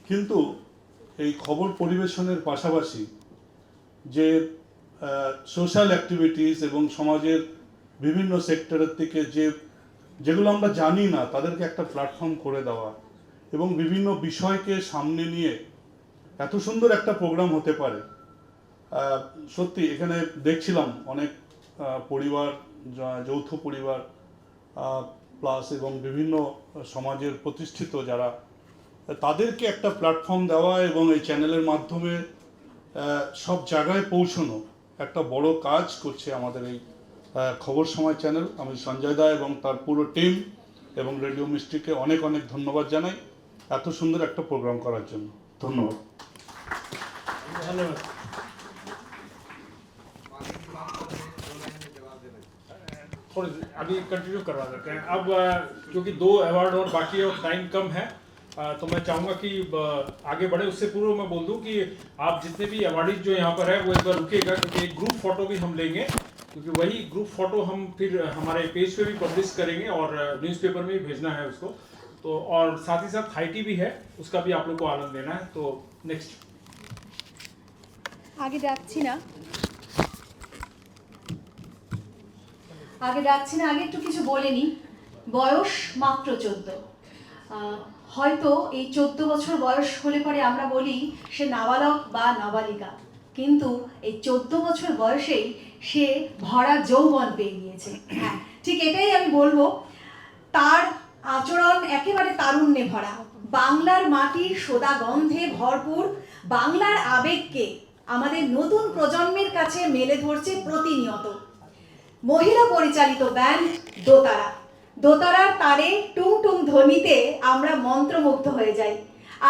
কিন্তু এই খবর পরিবেশনের পাশাপাশি যে সোশ্যাল অ্যাক্টিভিটিস এবং সমাজের বিভিন্ন সেক্টরের থেকে যেগুলো আমরা জানি না তাদেরকে একটা প্ল্যাটফর্ম করে দেওয়া, এবং বিভিন্ন বিষয়কে সামনে নিয়ে এত সুন্দর একটা প্রোগ্রাম হতে পারে। সত্যি এখানে দেখছিলাম অনেক পরিবার, যৌথ পরিবার প্লাস এবং বিভিন্ন সমাজের প্রতিষ্ঠিত যারা, তাদেরকে একটা প্ল্যাটফর্ম দেওয়া এবং এই চ্যানেলের মাধ্যমে সব জায়গায় পৌঁছানো একটা বড় কাজ করছে আমাদের এই খবর সময় চ্যানেল। আমি সঞ্জয় দা এবং তার পুরো টিম এবং রেডিও মিস্ট্রিকে অনেক অনেক ধন্যবাদ জানাই এত সুন্দর একটা প্রোগ্রাম করার জন্য। ধন্যবাদ। अभी कंटिन्यू करवा देते हैं। अब क्योंकि 2 अवार्ड और बाकी और टाइम कम है, तो मैं चाहूँगा कि आगे बढ़े। उससे पूर्व मैं बोल दूँ कि आप जितने भी अवार्डीज जो यहाँ पर है वो एक बार रुकेगा, क्योंकि एक ग्रुप फोटो भी हम लेंगे, क्योंकि वही ग्रुप फोटो हम फिर हमारे पेज पे भी पब्लिश करेंगे और न्यूज़पेपर में भी भेजना है उसको। तो और साथ ही साथ हाईटी भी है, उसका भी आप लोग को आनंद लेना है। तो नेक्स्ट আগে ডাকছি না, আগে একটু কিছু বলে নি। বয়স মাত্র 14। হয়তো এই 14 বছর বয়স হলে পরে আমরা বলি সে নাবালক বা নাবালিকা, কিন্তু এই 14 বছর বয়সেই সে ভরা যৌবন পেয়ে গিয়েছে। হ্যাঁ, ঠিক এটাই আমি বলবো। তার আচরণ একেবারে তারুণ্যে ভরা, বাংলার মাটির সোদা গন্ধে ভরপুর, বাংলার আবেগকে আমাদের নতুন প্রজন্মের কাছে মেলে ধরছে প্রতিনিয়ত। মহিলা পরিচালিত ব্যান্ড দোতারা, দোতারার তারে টুং টুং ধ্বনিতে আমরা মন্ত্রমুগ্ধ হয়ে যাই।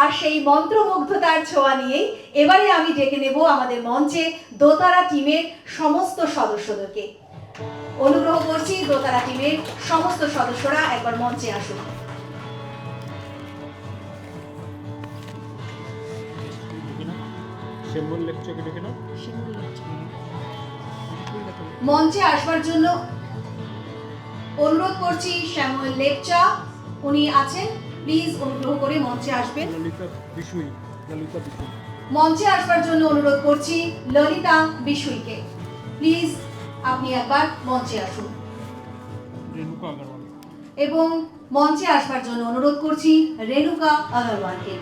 আর সেই মন্ত্রমুগ্ধতার ছোঁয়া নিয়েই এবারে আমি ডেকে নেব আমাদের মঞ্চে দোতারা টিমের সমস্ত সদস্যদেরকে। অনুগ্রহ করছি দোতারা টিমের সমস্ত সদস্যরা একবার মঞ্চে আসুন। মঞ্চে আসবার জন্য অনুরোধ করছি শ্যামল লেপচা, উনি আছেন, প্লিজ অনুগ্রহ করে মঞ্চে আসবেন। মঞ্চে আসবার জন্য অনুরোধ করছি ললিতা বিশুইকে, প্লিজ আপনি একবার মঞ্চে আসুন। এবং মঞ্চে আসবার জন্য অনুরোধ করছি রেণুকা আগরওয়ালকে।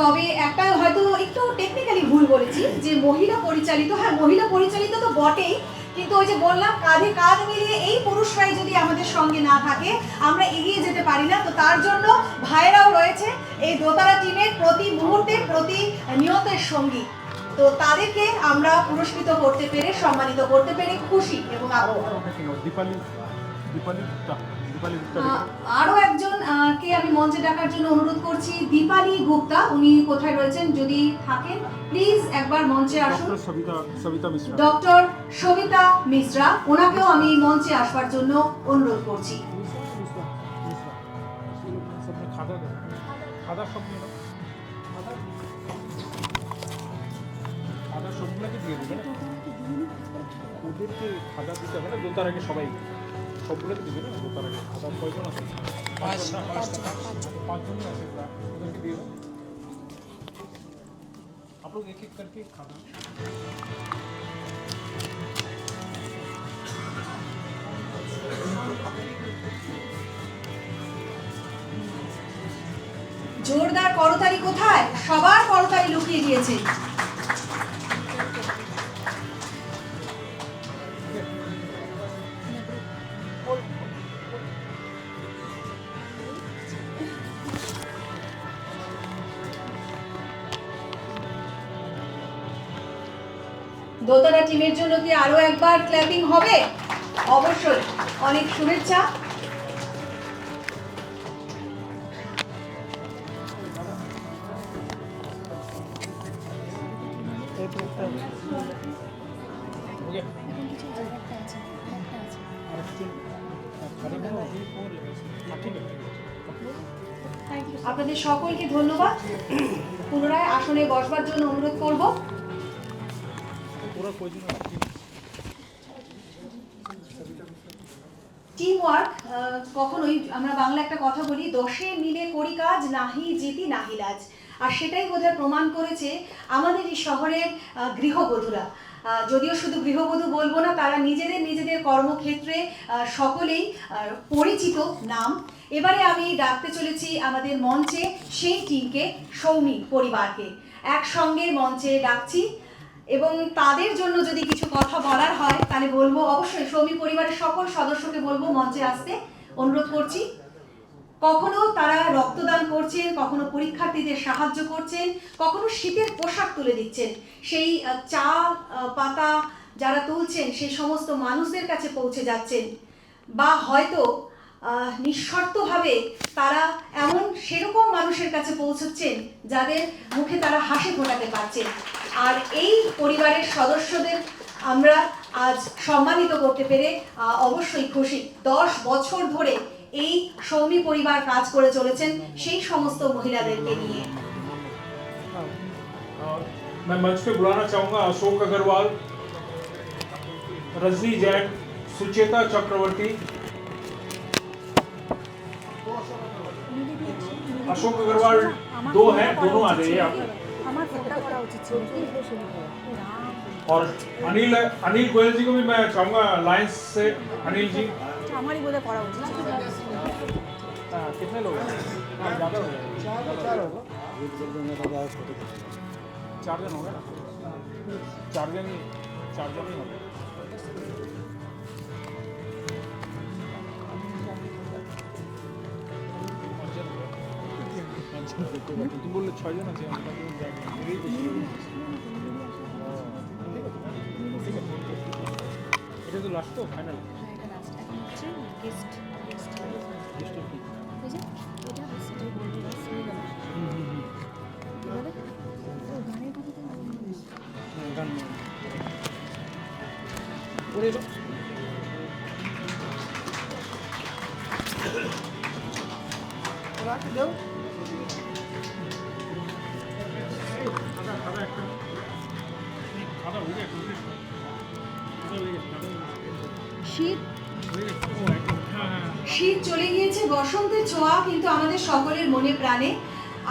তবে একটা হয়তো একটু টেকনিক্যালি ভুল বলেছি যে মহিলা পরিচালিত, হ্যাঁ মহিলা পরিচালিত তো বটেই, কিন্তু ওই যে বললাম কাঁধে কাঁধ মিলিয়ে এই পুরুষরাই যদি আমাদের সঙ্গে না থাকে আমরা এগিয়ে যেতে পারি না। তো তার জন্য ভাইরাও রয়েছে এই দোতারা টিমের প্রতি মুহূর্তে প্রতি নিয়তের সঙ্গী। তো তাদেরকে আমরা পুরস্কৃত করতে পেরে, সম্মানিত করতে পেরে খুশি এবং আরো একজন কে আমি মঞ্চে ডাকার জন্য অনুরোধ করছি, দীপালি গুপ্তা। উনি কোথায় রয়েছেন যদি থাকেন প্লিজ একবার মঞ্চে আসুন। ডক্টর সবিতা মিশ্রা, ওনাকেও আমি মঞ্চে আসবার জন্য অনুরোধ করছি। সবগুলোকে দিয়ে দেবেন, ওদেরকে খাজা দিতে হবে না, দোতারাকে সবাই সবগুলোকে দিবে না। দোতারাকে খাজা কয়জন আছে? পাঁচজনই আছে, ওদেরকে দিয়ে দেবেন। आप लोग एक एक करके खाना। জোরদার করতালি কোথায়? সবার করতালি লুকিয়ে গিয়েছে। দোতারা টিমের জন্য কি আরো একবার ক্ল্যাপিং হবে? অবশ্যই, অনেক শুভেচ্ছা। আপনাদের সকলকে ধন্যবাদ। পুনরায় আসনে বসবার জন্য অনুরোধ করব। টিম ওয়ার্ক কখনোই, আমরা বাংলা একটা কথা বলি, দশে মিলে করি কাজ, নাহি জিতি নাহি লাজ। আর সেটাই বোধহয় প্রমাণ করেছে আমাদের এই শহরের গৃহবধূরা। যদিও শুধু গৃহবধূ বলবো না, তারা নিজেদের কর্মক্ষেত্রে সকলেই পরিচিত নাম। এবারে আমি ডাকতে চলেছি আমাদের মঞ্চে সেই টিমকে, সৌমি পরিবারকে একসঙ্গে মঞ্চে ডাকছি এবং তাদের জন্য যদি কিছু কথা বলার হয় তাহলে বলবো, অবশ্যই সৌমি পরিবারের সকল সদস্যকে বলবো মঞ্চে আসতে অনুরোধ করছি। কখনো তারা রক্তদান করছেন, কখনো পরীক্ষার্থীদের সাহায্য করছেন, কখনো শীতের পোশাক তুলে দিচ্ছেন। সেই চা পাতা যারা তুলছেন সেই সমস্ত মানুষদের কাছে পৌঁছে যাচ্ছেন, বা হয়তো নিঃশর্তভাবে তারা সেরকম মানুষের কাছে পৌঁছচ্ছেন যাদের মুখে তারা হাসি ফোটাতে পারছেন। আর এই পরিবারের সদস্যদের আমরা আজ সম্মানিত করতে পেরে অবশ্যই খুশি। 10 বছর ধরে এই সৌমি পরিবার কাজ করে চলেছেন সেই সমস্ত মহিলাদেরকে নিয়ে। मैं मंच पे बुलाना चाहूंगा अशोक अग्रवाल, रजनी जैन, सुचेता चक्रवर्ती। अशोक अग्रवाल 2 हैं, दोनों आ जाइए आप। और अनिल गोयल जी को भी मैं चाहूंगा लायंस से। अनिल जी कितने लोग हैं? ज़्यादा हो गए, 4 जन हो गए ना, 4 जन ही हो गए। तुम बोले 6 जन আছে, এটা তো লাস্ট, তো ফাইনাল শীত চলে গিয়েছে, বসন্তের ছোঁয়া কিন্তু আমাদের সকলের মনে প্রাণে।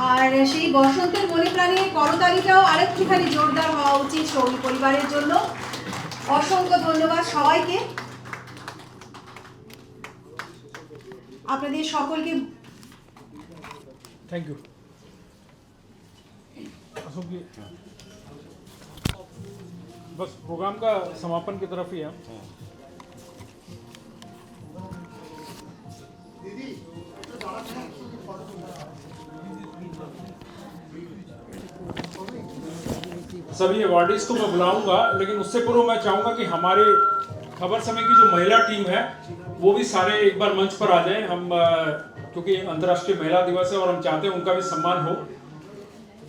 আর সেই বসন্তের মনে প্রাণে করতালিটাও আরেকটুখানি জোরদার হওয়া উচিত সৌমি পরিবারের জন্য। অসংখ্য ধন্যবাদ সবাইকে, আপনাদের সকলকে থ্যাংক ইউ। बस प्रोग्राम का समापन की तरफ ही है। सभी अवार्डीज को मैं बुलाऊंगा, लेकिन उससे पूर्व मैं चाहूंगा कि हमारे खबर समय की जो महिला टीम है वो भी सारे एक बार मंच पर आ जाएं। हम क्योंकि अंतर्राष्ट्रीय महिला दिवस है और हम चाहते हैं उनका भी सम्मान हो।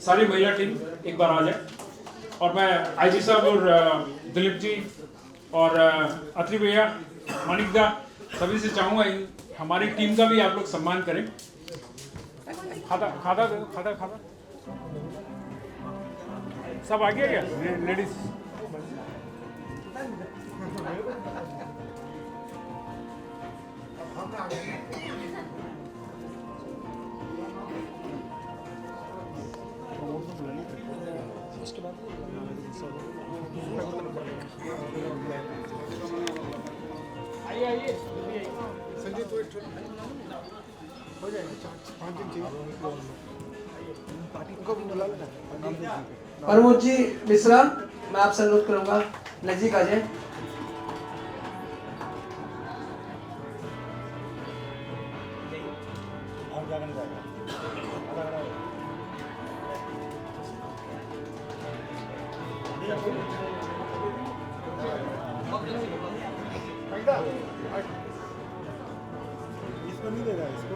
सारी महिला टीम एक बार आ जाए। और मैं आईजी साहब और दिलीप जी और अत्री भैया, मानिक दा, सभी से चाहूँगा हमारी टीम का भी आप लोग सम्मान करें। खाता खाता खाता खाता सब आ गया क्या लेडीज? उसके बाद आइए आइए संजय, तो एक हो जाएगा 5 दिन चाहिए। उनको भी बुला लेना। प्रमोद जी मिश्रा, मैं आपसे अनुरोध करूंगा नजदीक आ जाए। इसको नहीं दे रहा, इसको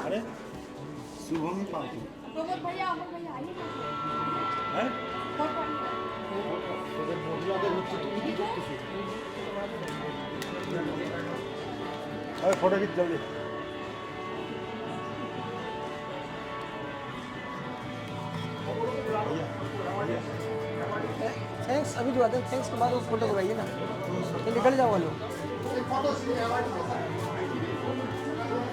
अरे शुभम ही पार्टी भैया आइए है अरे फोटो खींच जल्दी। थैंक्स अभी जो आते हैं थैंक्स के बाद उस फोटो करवाइए ना, तो निकल जाओ लोग।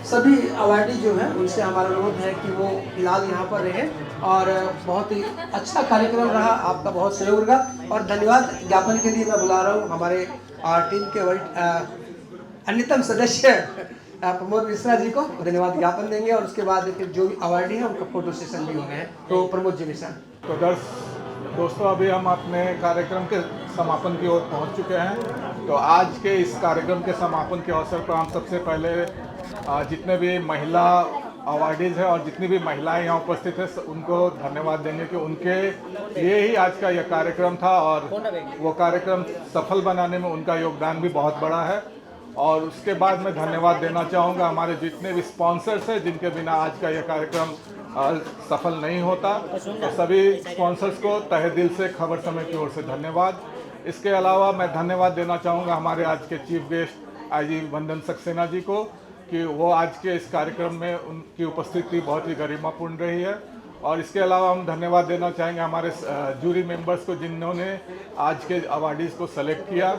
सभी अवार्डी जो हैं उनसे हमारा अनुरोध है कि वो फिलहाल यहाँ पर रहे और बहुत ही अच्छा कार्यक्रम रहा, आपका बहुत सहयोग रहा। और धन्यवाद ज्ञापन के लिए मैं बुला रहा हूँ हमारे टीम के अन्यतम सदस्य प्रमोद मिश्रा जी को धन्यवाद ज्ञापन देंगे और उसके बाद फिर जो भी अवार्डी है उनका फोटो सेशन भी होना है। तो प्रमोद जी मिश्रा। तो दोस्तों अभी हम अपने कार्यक्रम के समापन की ओर पहुंच चुके हैं। तो आज के इस कार्यक्रम के समापन के अवसर पर हम सबसे पहले जितने भी महिला अवार्डीज़ हैं और जितनी भी महिलाएं यहाँ उपस्थित हैं उनको धन्यवाद देंगे कि उनके लिए ही आज का यह कार्यक्रम था और वो कार्यक्रम सफल बनाने में उनका योगदान भी बहुत बड़ा है। और उसके बाद मैं धन्यवाद देना चाहूँगा हमारे जितने भी स्पॉन्सर्स हैं जिनके बिना आज का यह कार्यक्रम सफल नहीं होता। तो सभी स्पॉन्सर्स को तहे दिल से खबर समय की ओर से धन्यवाद। इसके अलावा मैं धन्यवाद देना चाहूँगा हमारे आज के चीफ गेस्ट आईजी वंदन सक्सेना जी को कि वो आज के इस कार्यक्रम में उनकी उपस्थिति बहुत ही गरिमापूर्ण रही है। और इसके अलावा हम धन्यवाद देना चाहेंगे हमारे जूरी मेंबर्स को जिन्होंने आज के अवार्डीज़ को सेलेक्ट किया।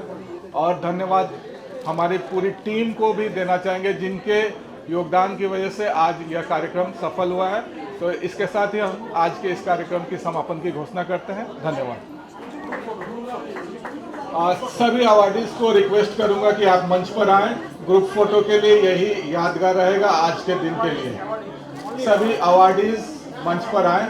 और धन्यवाद हमारी पूरी टीम को भी देना चाहेंगे जिनके योगदान की वजह से आज यह कार्यक्रम सफल हुआ है। तो इसके साथ ही हम आज के इस कार्यक्रम की समापन की घोषणा करते हैं। धन्यवाद। सभी अवार्डीज़ को रिक्वेस्ट करूंगा कि आप मंच पर आएं। ग्रुप फोटो के लिए यही यादगार रहेगा आज के दिन के लिए। सभी अवार्डीज़ मंच पर आएं।